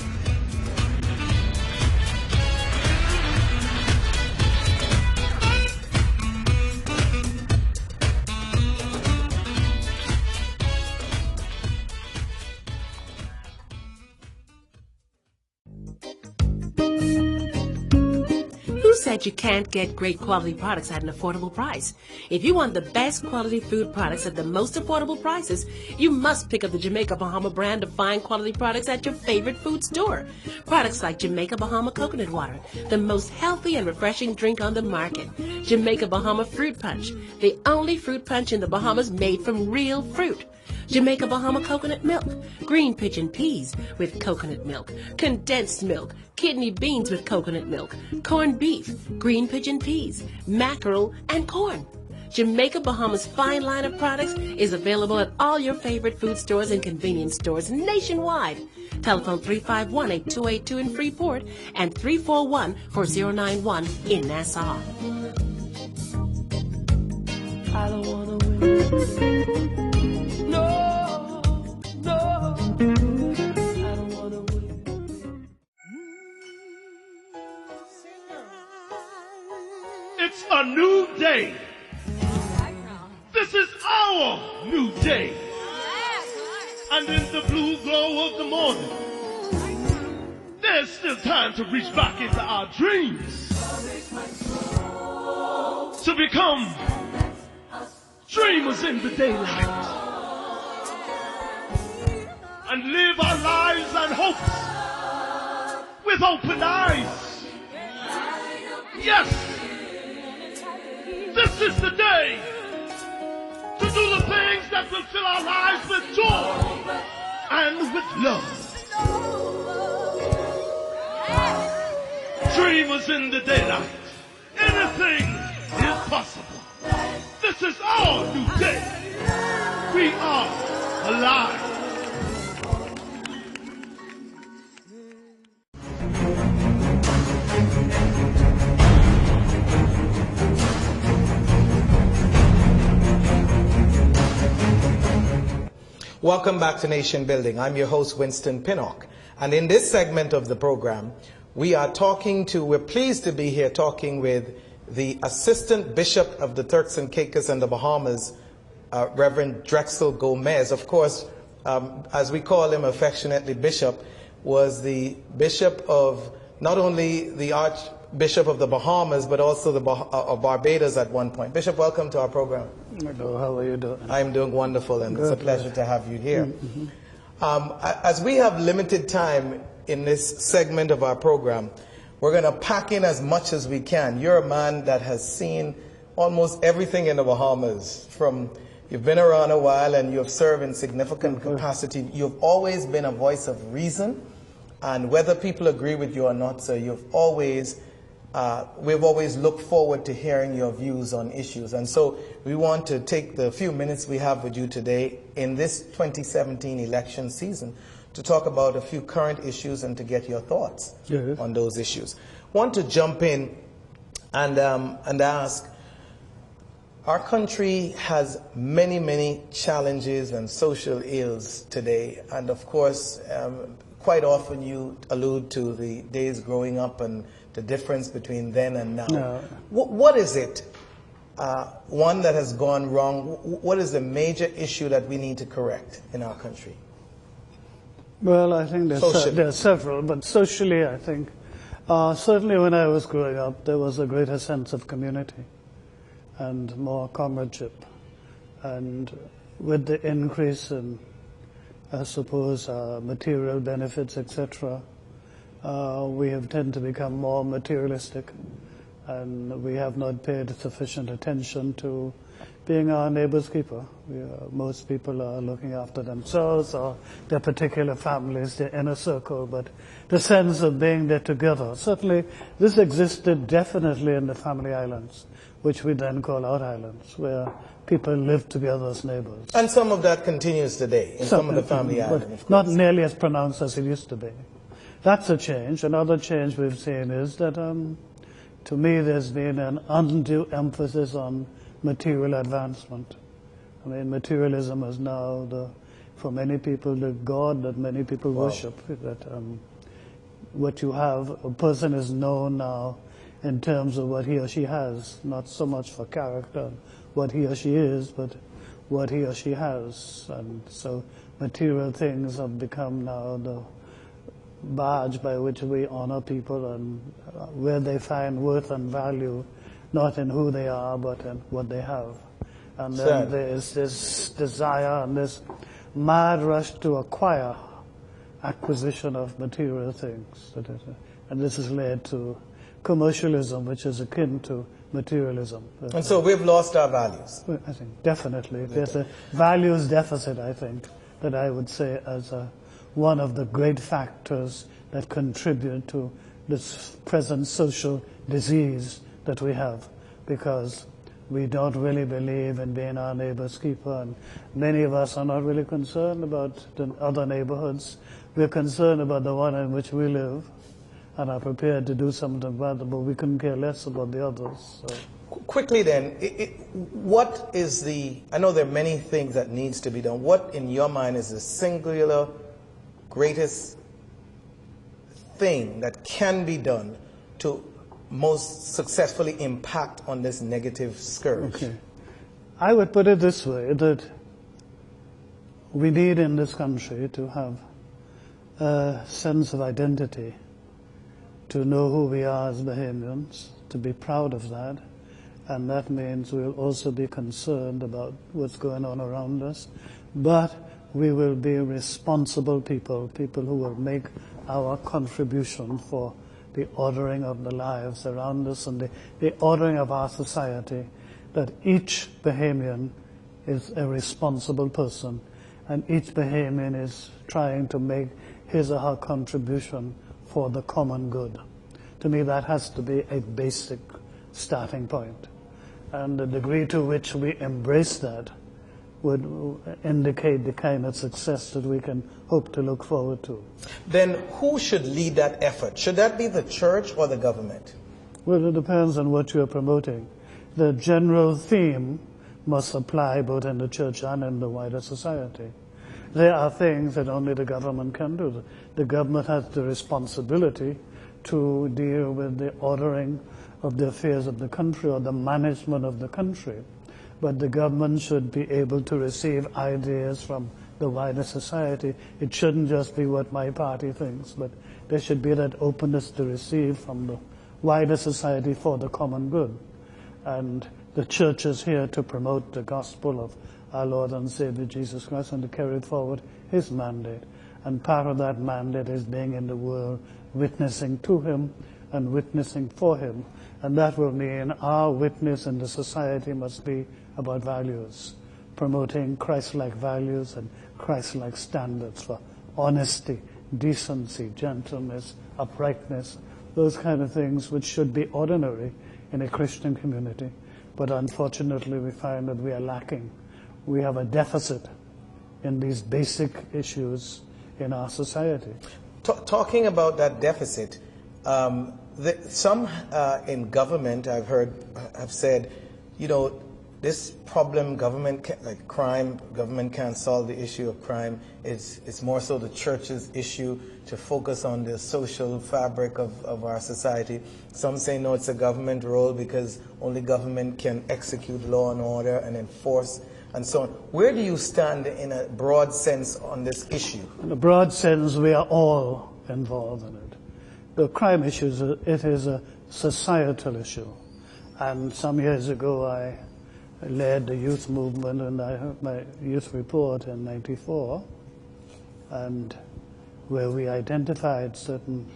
Said you can't get great quality products at an affordable price. If you want the best quality food products at the most affordable prices, you must pick up the Jamaica Bahama brand of fine quality products at your favorite food store. Products like Jamaica Bahama Coconut Water, the most healthy and refreshing drink on the market. Jamaica Bahama Fruit Punch, the only fruit punch in the Bahamas made from real fruit. Jamaica Bahama coconut milk, green pigeon peas with coconut milk, condensed milk, kidney beans with coconut milk, corned beef, green pigeon peas, mackerel, and corn. Jamaica Bahama's fine line of products is available at all your favorite food stores and convenience stores nationwide. Telephone 351-8282 in Freeport and 341-4091 in Nassau. I don't wanna win. No, no, I don't wanna win. It's a new day. This is our new day. And in the blue glow of the morning, there's still time to reach back into our dreams, to become dreamers in the daylight, and live our lives and hopes with open eyes. Yes, this is the day to do the things that will fill our lives with joy and with love. Dreamers in the daylight, anything is possible. This is our new day. We are alive. Welcome back to Nation Building. I'm your host, Winston Pinnock. And in this segment of the program, we're pleased to be here talking with the Assistant Bishop of the Turks and Caicos and the Bahamas, Reverend Drexel Gomez. Of course, as we call him affectionately, Bishop, was the Bishop of not only the Archbishop of the Bahamas, but also of Barbados at one point. Bishop, welcome to our program. Hello, how are you doing? I'm doing wonderful, and it's a pleasure to have you here. As we have limited time in this segment of our program, we're going to pack in as much as we can. You're a man that has seen almost everything in the Bahamas. You've been around a while and you have served in significant capacity. You've always been a voice of reason, and whether people agree with you or not, sir, we've always looked forward to hearing your views on issues. And so we want to take the few minutes we have with you today in this 2017 election season to talk about a few current issues and to get your thoughts on those issues. I want to jump in and ask, our country has many, many challenges and social ills today. And of course, quite often you allude to the days growing up and the difference between then and now. No. What is it, one, that has gone wrong? What is the major issue that we need to correct in our country? Well, I think there are several, but socially, I think, certainly when I was growing up, there was a greater sense of community and more comradeship. And with the increase in, I suppose, material benefits, etc., we have tended to become more materialistic, and we have not paid sufficient attention to being our neighbor's keeper. Most people are looking after themselves or their particular families, their inner circle, but the sense of being there together. Certainly, this existed definitely in the family islands, which we then call our islands, where people live together as neighbors. And some of that continues today in some of the family islands. Not nearly as pronounced as it used to be. That's a change. Another change we've seen is that, to me, there's been an undue emphasis on material advancement. I mean, materialism is now, for many people, the god that many people worship. That what you have, a person is known now in terms of what he or she has, not so much for character, what he or she is, but what he or she has. And so material things have become now the badge by which we honor people and where they find worth and value, not in who they are, but in what they have. And then there is this desire and this mad rush to acquire acquisition of material things. And this has led to commercialism, which is akin to materialism. And so we've lost our values. I think definitely. There's a values deficit, I think, that I would say as one of the great factors that contribute to this present social disease that we have, because we don't really believe in being our neighbor's keeper, and many of us are not really concerned about the other neighborhoods. We're concerned about the one in which we live and are prepared to do something about it, but we couldn't care less about the others. So. Quickly then, what is I know there are many things that needs to be done. What in your mind is the singular greatest thing that can be done to most successfully impact on this negative scourge? Okay. I would put it this way, that we need in this country to have a sense of identity, to know who we are as Bahamians, to be proud of that, and that means we'll also be concerned about what's going on around us, but we will be responsible people who will make our contribution for the ordering of the lives around us and the ordering of our society, that each Bahamian is a responsible person and each Bahamian is trying to make his or her contribution for the common good. To me, that has to be a basic starting point. And the degree to which we embrace that would indicate the kind of success that we can hope to look forward to. Then who should lead that effort? Should that be the church or the government? Well, it depends on what you're promoting. The general theme must apply both in the church and in the wider society. There are things that only the government can do. The government has the responsibility to deal with the ordering of the affairs of the country or the management of the country. But the government should be able to receive ideas from the wider society. It shouldn't just be what my party thinks, but there should be that openness to receive from the wider society for the common good. And the church is here to promote the gospel of our Lord and Savior Jesus Christ and to carry it forward his mandate. And part of that mandate is being in the world, witnessing to him and witnessing for him. And that will mean our witness in the society must be about values, promoting Christ-like values and Christ-like standards for honesty, decency, gentleness, uprightness, those kind of things which should be ordinary in a Christian community. But unfortunately, we find that we are lacking. We have a deficit in these basic issues in our society. Talking about that deficit, some in government, I've heard, have said, you know, this problem, like crime, government can't solve the issue of crime. It's more so the church's issue to focus on the social fabric of our society. Some say, no, it's a government role because only government can execute law and order and enforce and so on. Where do you stand in a broad sense on this issue? In a broad sense, we are all involved in it. The crime issue, it is a societal issue. And some years ago, I led the youth movement, and I heard my youth report in '94, and where we identified certain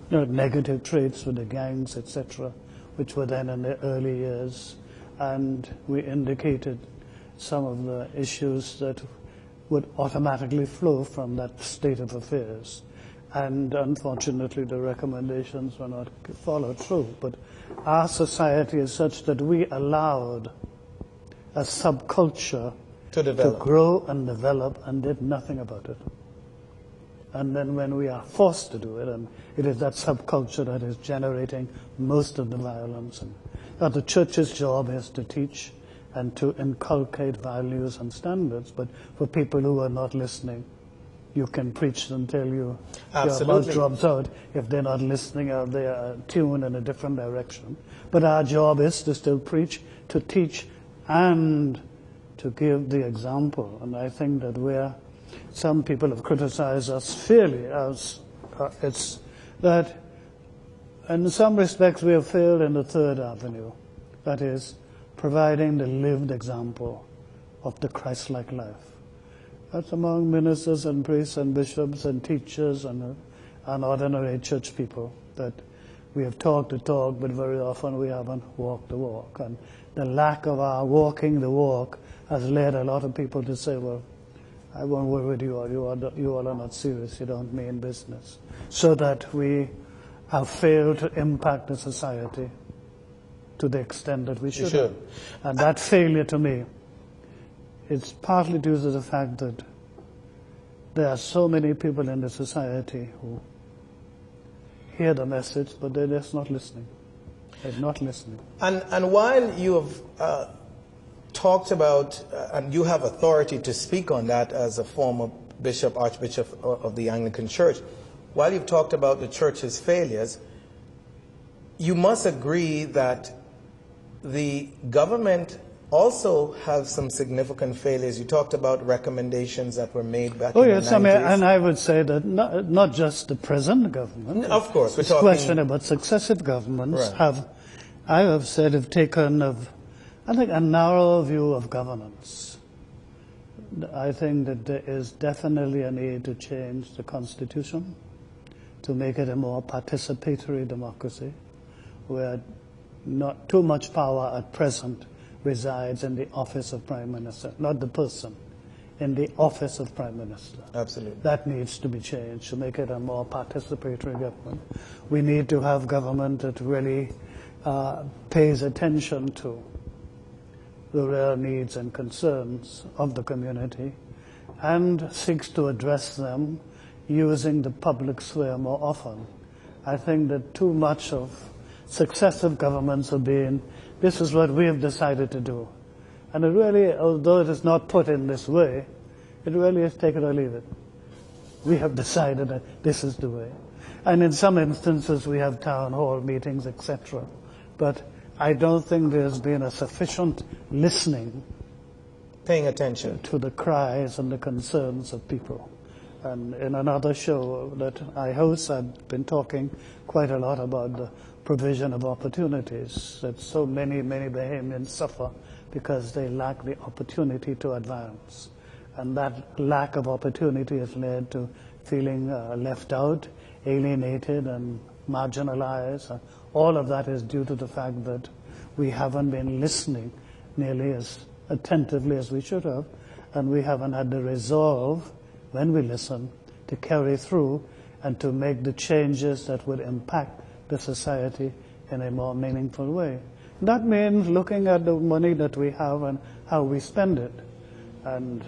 negative traits with the gangs, etc., which were then in the early years, and we indicated some of the issues that would automatically flow from that state of affairs. And unfortunately, the recommendations were not followed through. But our society is such that we allowed a subculture to grow and develop and did nothing about it. And then when we are forced to do it, and it is that subculture that is generating most of the violence. And the church's job is to teach and to inculcate values and standards, but for people who are not listening, you can preach until your mouth drops out. If they're not listening, or they are tuned in a different direction. But our job is to still preach, to teach, and to give the example. And I think that some people have criticized us fairly as it's that in some respects we have failed in the third avenue, that is, providing the lived example of the Christ-like life. That's among ministers and priests and bishops and teachers and ordinary church people, that we have talked the talk, but very often we haven't walked the walk. And the lack of our walking the walk has led a lot of people to say, well, I won't work with you, or you all are not serious, you don't mean business. So that we have failed to impact the society to the extent that we should have. And that failure, to me, it's partly due to the fact that there are so many people in the society who hear the message, but they're just not listening. They're not listening. And while you have talked about, and you have authority to speak on that as a former bishop, archbishop of the Anglican Church, while you've talked about the church's failures, you must agree that the government also have some significant failures. You talked about recommendations that were made back in the 90s. And I would say that not just the present government. Of course, we're talking. It's a question about successive governments have taken I think a narrow view of governance. I think that there is definitely a need to change the Constitution to make it a more participatory democracy, where not too much power at present resides in the office of Prime Minister, not the person, in the office of Prime Minister. Absolutely. That needs to be changed to make it a more participatory government. We need to have government that really pays attention to the real needs and concerns of the community and seeks to address them using the public sphere more often. I think that too much of successive governments have been, this is what we have decided to do. And it really, although it is not put in this way, it really is take it or leave it. We have decided that this is the way. And in some instances we have town hall meetings, etc. But I don't think there's been a sufficient listening, paying attention to the cries and the concerns of people. And in another show that I host, I've been talking quite a lot about the provision of opportunities, that so many Bahamians suffer because they lack the opportunity to advance. And that lack of opportunity has led to feeling left out, alienated, and marginalized. All of that is due to the fact that we haven't been listening nearly as attentively as we should have, and we haven't had the resolve, when we listen, to carry through and to make the changes that would impact the society in a more meaningful way. That means looking at the money that we have and how we spend it. And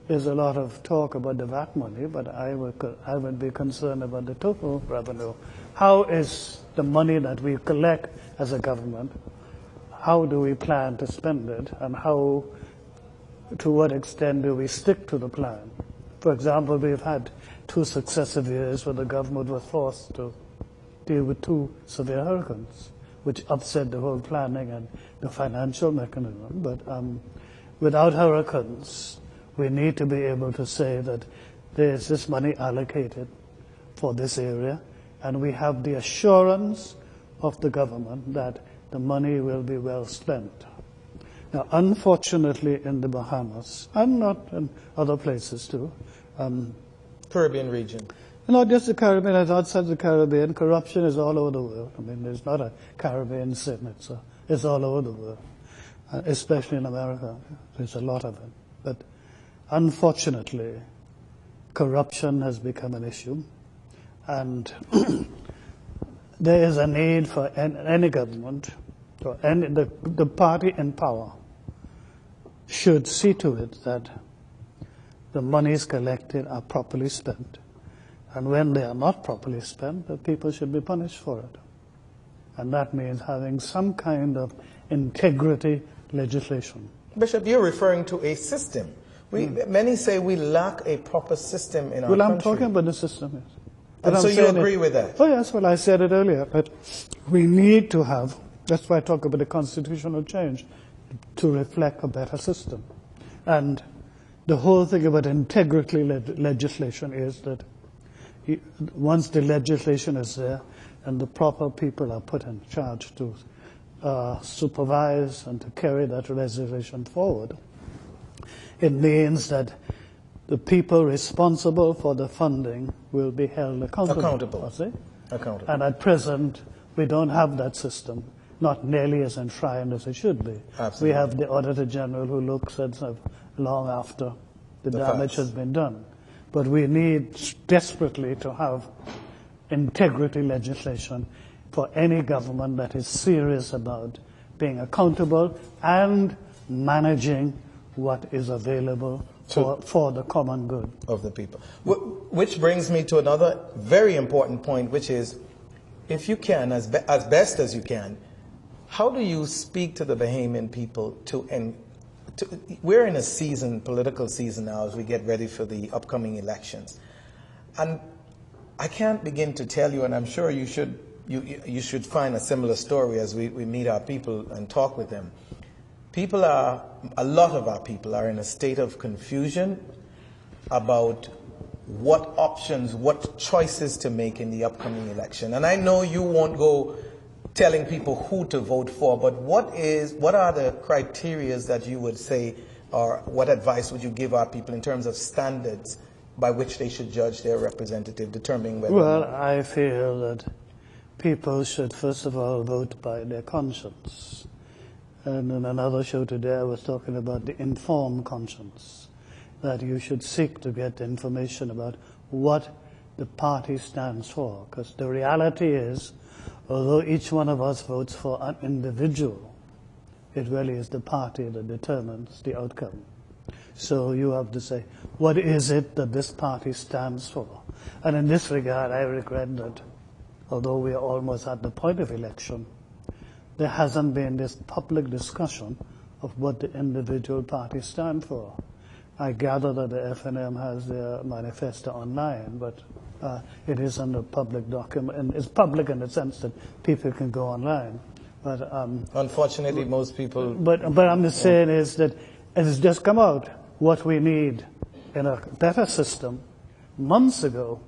there's a lot of talk about the VAT money, but I would be concerned about the total revenue. How is the money that we collect as a government, how do we plan to spend it, and how, to what extent do we stick to the plan? For example, we've had 2 successive years where the government was forced to deal with 2 severe hurricanes, which upset the whole planning and the financial mechanism. But without hurricanes, we need to be able to say that there's this money allocated for this area, and we have the assurance of the government that the money will be well spent. Now, unfortunately, in the Bahamas, and not in other places too, Caribbean region. Not just the Caribbean, as outside the Caribbean, corruption is all over the world. I mean, there's not a Caribbean sin, it's all over the world, especially in America. There's a lot of it. But unfortunately, corruption has become an issue, and there is a need for any government, or the party in power should see to it that the monies collected are properly spent. And when they are not properly spent, the people should be punished for it. And that means having some kind of integrity legislation. Bishop, you're referring to a system. Many say we lack a proper system in our country. Well, I'm talking about the system, yes. And so you agree with that? Oh, yes, well, I said it earlier, but we need to have, that's why I talk about the constitutional change, to reflect a better system. And the whole thing about integrity legislation is that once the legislation is there and the proper people are put in charge to supervise and to carry that legislation forward, it means that the people responsible for the funding will be held accountable. Accountable. And at present, we don't have that system, not nearly as enshrined as it should be. Absolutely. We have the Auditor General who looks at long after the damage has been done. But we need desperately to have integrity legislation for any government that is serious about being accountable and managing what is available for the common good of the people. Which brings me to another very important point, which is, if you can, as best as you can, how do you speak to the Bahamian people we're in a political season now as we get ready for the upcoming elections. And I can't begin to tell you, and I'm sure you should find a similar story as we meet our people and talk with them. A lot of our people are in a state of confusion about what options, what choices to make in the upcoming election. And I know you won't go telling people who to vote for, but what are the criteria that you would say, or what advice would you give our people in terms of standards by which they should judge their representative, determining whether... Well, I feel that people should first of all vote by their conscience. And in another show today I was talking about the informed conscience, that you should seek to get information about what the party stands for. Because the reality is, although each one of us votes for an individual, it really is the party that determines the outcome. So you have to say, what is it that this party stands for? And in this regard, I regret that, although we are almost at the point of election, there hasn't been this public discussion of what the individual parties stand for. I gather that the FNM has their manifesto online, but it isn't a public document, and it's public in the sense that people can go online. But unfortunately, most people. But I'm just saying is that it has just come out. What we need in a better system, months ago,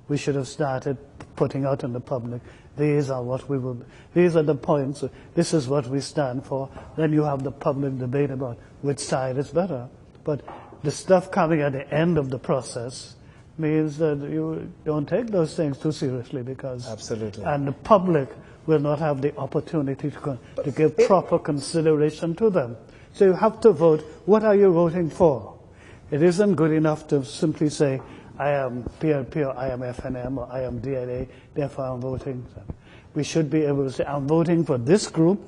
we should have started putting out in the public. These are what we will. These are the points. This is what we stand for. Then you have the public debate about which side is better. But the stuff coming at the end of the process means that you don't take those things too seriously, because Absolutely. and the public will not have the opportunity to give proper consideration to them. So you have to vote. What are you voting for? It isn't good enough to simply say, I am PLP, or I am FNM, or I am DNA, therefore I'm voting. We should be able to say, I'm voting for this group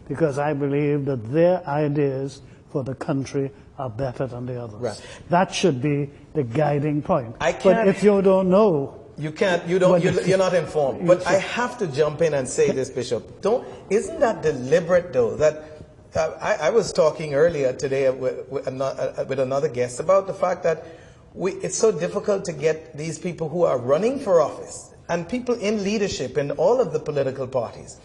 because I believe that their ideas for the country are better than the others. Right. That should be the guiding point. But if you don't know, you're not informed. But I have to jump in and say this, Bishop. Isn't that deliberate, though? That I was talking earlier today with another guest about the fact that it's so difficult to get these people who are running for office and people in leadership in all of the political parties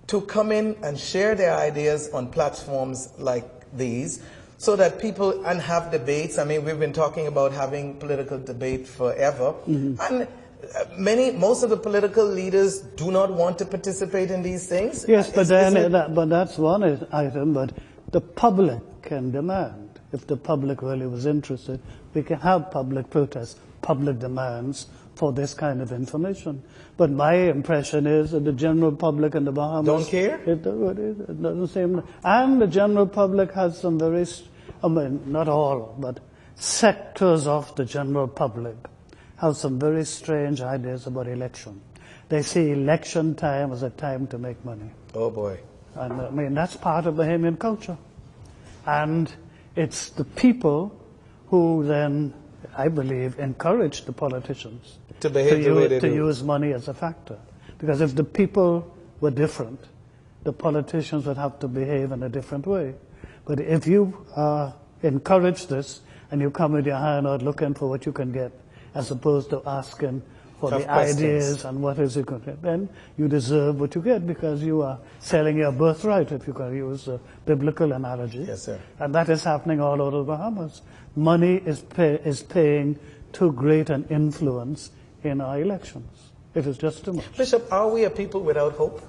to come in and share their ideas on platforms like these, so that people and have debates. I mean, we've been talking about having political debate forever, and most of the political leaders do not want to participate in these things. Yes, but that's one item. But the public can demand. If the public really was interested, we can have public protests, public demands for this kind of information. But my impression is that the general public in the Bahamas don't care. It doesn't seem, and the general public has some very, not all, but sectors of the general public have some very strange ideas about election. They see election time as a time to make money. Oh boy! And that's part of Bahamian culture, and it's the people who then, I believe, encourage the politicians to behave the way they do. Use money as a factor. Because if the people were different, the politicians would have to behave in a different way. But if you encourage this and you come with your hand out looking for what you can get, as opposed to asking for Tough the questions. ideas and what is it going to get, then you deserve what you get, because you are selling your birthright, if you can use a biblical analogy. Yes, sir. And that is happening all over the Bahamas. Money is paying too great an influence in our elections. It is just too much. Bishop, are we a people without hope?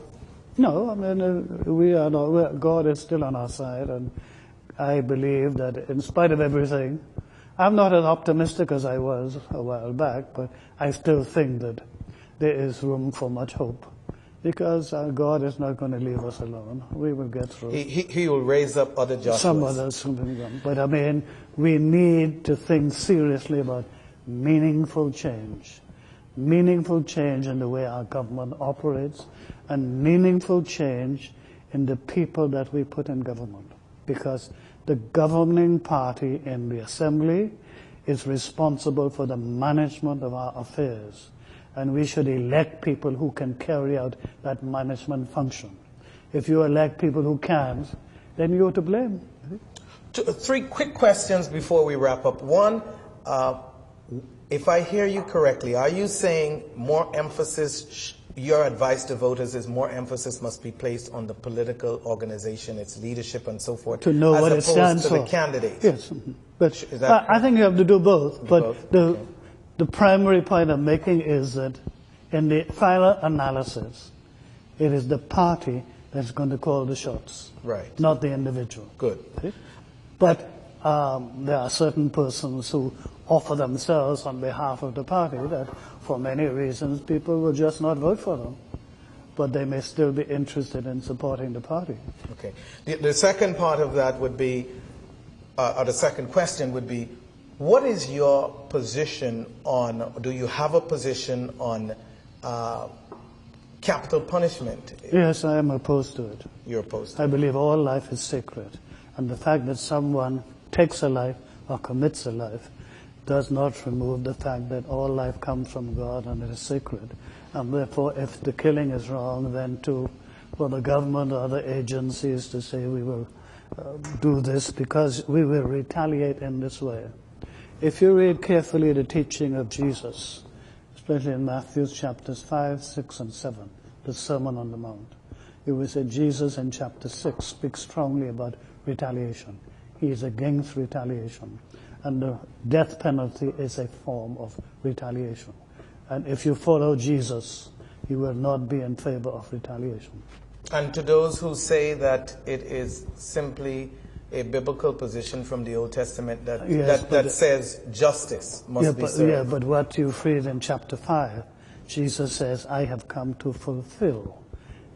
No, I mean, we are not. God is still on our side, and I believe that in spite of everything, I'm not as optimistic as I was a while back, but I still think that there is room for much hope, because God is not going to leave us alone. We will get through. He will raise up other Joshuas. Some others will come. But I mean, we need to think seriously about meaningful change in the way our government operates, and meaningful change in the people that we put in government. Because the governing party in the assembly is responsible for the management of our affairs. And we should elect people who can carry out that management function. If you elect people who can't, then you're to blame. Three quick questions before we wrap up. One, if I hear you correctly, are you saying more emphasis, your advice to voters is more emphasis must be placed on the political organization, its leadership and so forth, to know what it stands for, the candidate? Yes, but I think you have to do both. But the primary point I'm making is that in the final analysis, it is the party that's going to call the shots, right? Not the individual. Good. Okay? But there are certain persons who offer themselves on behalf of the party that, for many reasons, people will just not vote for them. But they may still be interested in supporting the party. Okay. The second part of that would be, or the second question would be, what is your position on, do you have a position on capital punishment? Yes, I am opposed to it. You're opposed to it. I believe all life is sacred. And the fact that someone takes a life or commits a life does not remove the fact that all life comes from God and it is sacred. And therefore, if the killing is wrong, then for the government or other agencies to say we will do this because we will retaliate in this way. If you read carefully the teaching of Jesus, especially in Matthew chapters 5, 6, and 7, the Sermon on the Mount, you will see Jesus in chapter 6 speaks strongly about retaliation. He is against retaliation. And the death penalty is a form of retaliation. And if you follow Jesus, you will not be in favor of retaliation. And to those who say that it is simply a biblical position from the Old Testament that Yes, that says justice must be served. Yeah, but what you read in chapter 5, Jesus says, I have come to fulfill.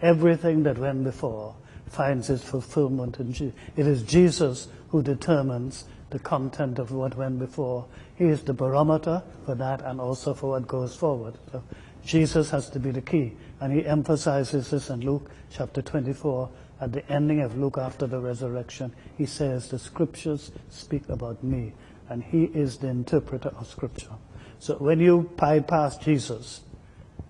Everything that went before finds its fulfillment in Jesus. It is Jesus who determines the content of what went before. He is the barometer for that and also for what goes forward. So Jesus has to be the key. And he emphasizes this in Luke chapter 24. At the ending of Luke after the resurrection, he says, the scriptures speak about me. And he is the interpreter of scripture. So when you bypass Jesus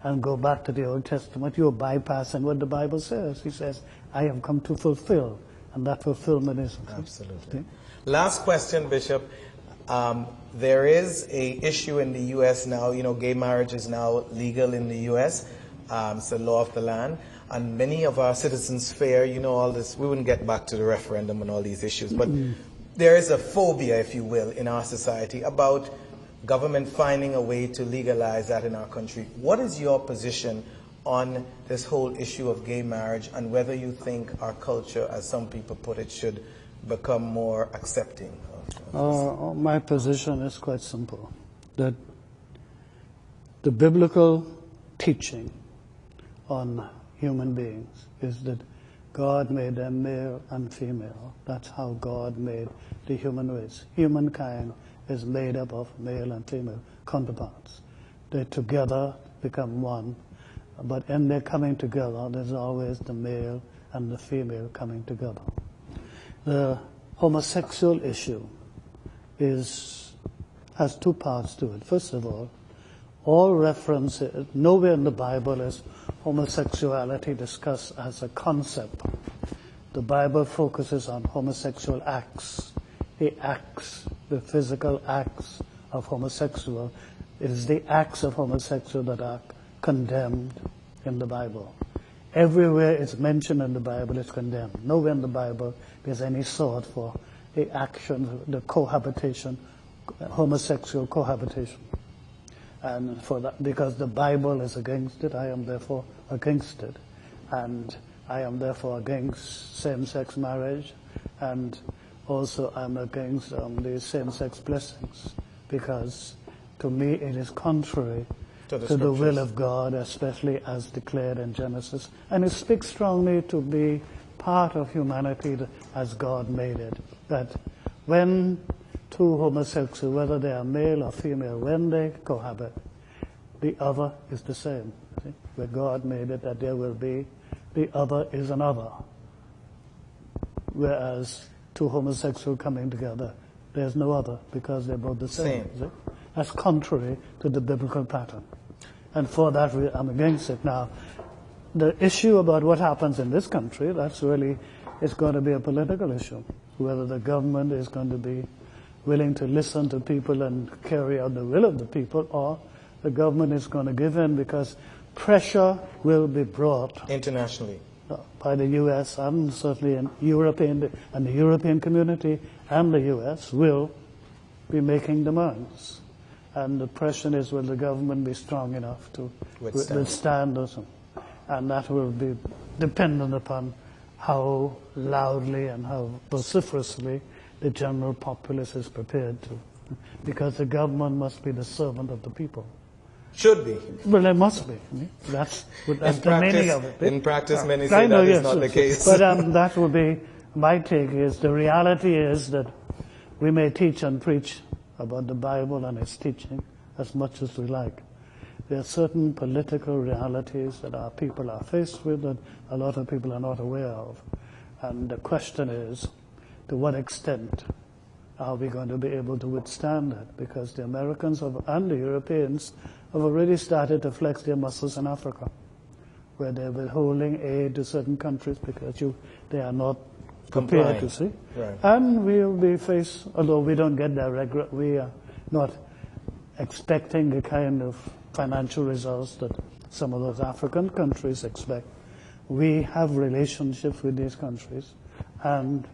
and go back to the Old Testament, you're bypassing what the Bible says. He says, I have come to fulfill. And that fulfillment is... Absolutely. Last question, Bishop. There is a issue in the U.S. now. You know, gay marriage is now legal in the U.S. It's the law of the land. And many of our citizens fear, you know, all this. We wouldn't get back to the referendum and all these issues. But there is a phobia, if you will, in our society about government finding a way to legalize that in our country. What is your position on this whole issue of gay marriage and whether you think our culture, as some people put it, should become more accepting? My position is quite simple, that the biblical teaching on human beings is that God made them male and female. That's how God made the human race. Humankind is made up of male and female counterparts. They together become one, but in their coming together, there's always the male and the female coming together. The homosexual issue has two parts to it. First of all references, nowhere in the Bible is homosexuality discussed as a concept. The Bible focuses on homosexual acts, the physical acts of homosexual. It is the acts of homosexual that are condemned in the Bible. Everywhere it's mentioned in the Bible, it's condemned. Nowhere in the Bible there's any sort for the action, the cohabitation, homosexual cohabitation. And for that, because the Bible is against it, I am therefore against it. And I am therefore against same-sex marriage, and also I'm against the same-sex blessings, because to me it is contrary to the will of God, especially as declared in Genesis. And it speaks strongly to be part of humanity as God made it, that when two homosexuals, whether they are male or female, when they cohabit, the other is the same. See? Where God made it that there will be, the other is another. Whereas two homosexuals coming together, there's no other, because they're both the same. See? That's contrary to the biblical pattern. And for that I'm against it. Now, the issue about what happens in this country, that's really, it's going to be a political issue. Whether the government is going to be willing to listen to people and carry out the will of the people, or the government is going to give in, because pressure will be brought internationally by the U.S. and certainly in the European community, and the U.S. will be making demands. And the question is, will the government be strong enough to withstand us? And that will be dependent upon how loudly and how vociferously the general populace is prepared to. Because the government must be the servant of the people. Should be. Well, it must be. That's the meaning of it. In practice, many say that is not the case. But that would be, my take is, the reality is that we may teach and preach about the Bible and its teaching as much as we like. There are certain political realities that our people are faced with that a lot of people are not aware of. And the question is, to what extent are we going to be able to withstand that? Because the Americans and the Europeans have already started to flex their muscles in Africa, where they're withholding aid to certain countries because they are not prepared to see. Right. And we'll be faced, although we don't get that we are not expecting the kind of financial results that some of those African countries expect. We have relationships with these countries, and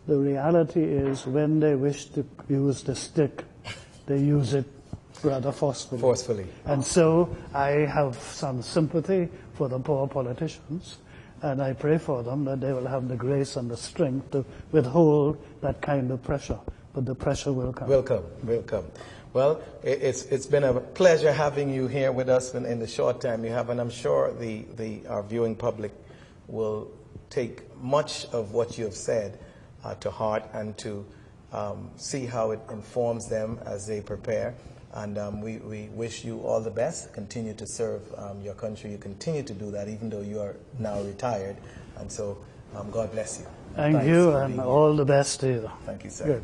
the reality is, when they wish to use the stick, they use it rather forcefully. And so I have some sympathy for the poor politicians, And I pray for them that they will have the grace and the strength to withhold that kind of pressure. But the pressure will come. Will come, will come. Well, it's been a pleasure having you here with us in the short time you have, and I'm sure our viewing public will take much of what you have said to heart and to see how it informs them as they prepare. And we wish you all the best. Continue to serve your country. You continue to do that even though you are now retired. And so God bless you. Thank you, and all the best to you. Thank you, sir. Good.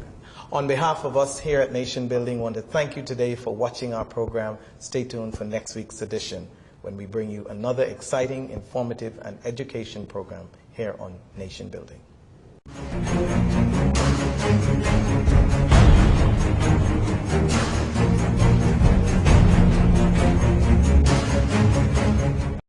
On behalf of us here at Nation Building, I want to thank you today for watching our program. Stay tuned for next week's edition when we bring you another exciting, informative, and education program here on Nation Building.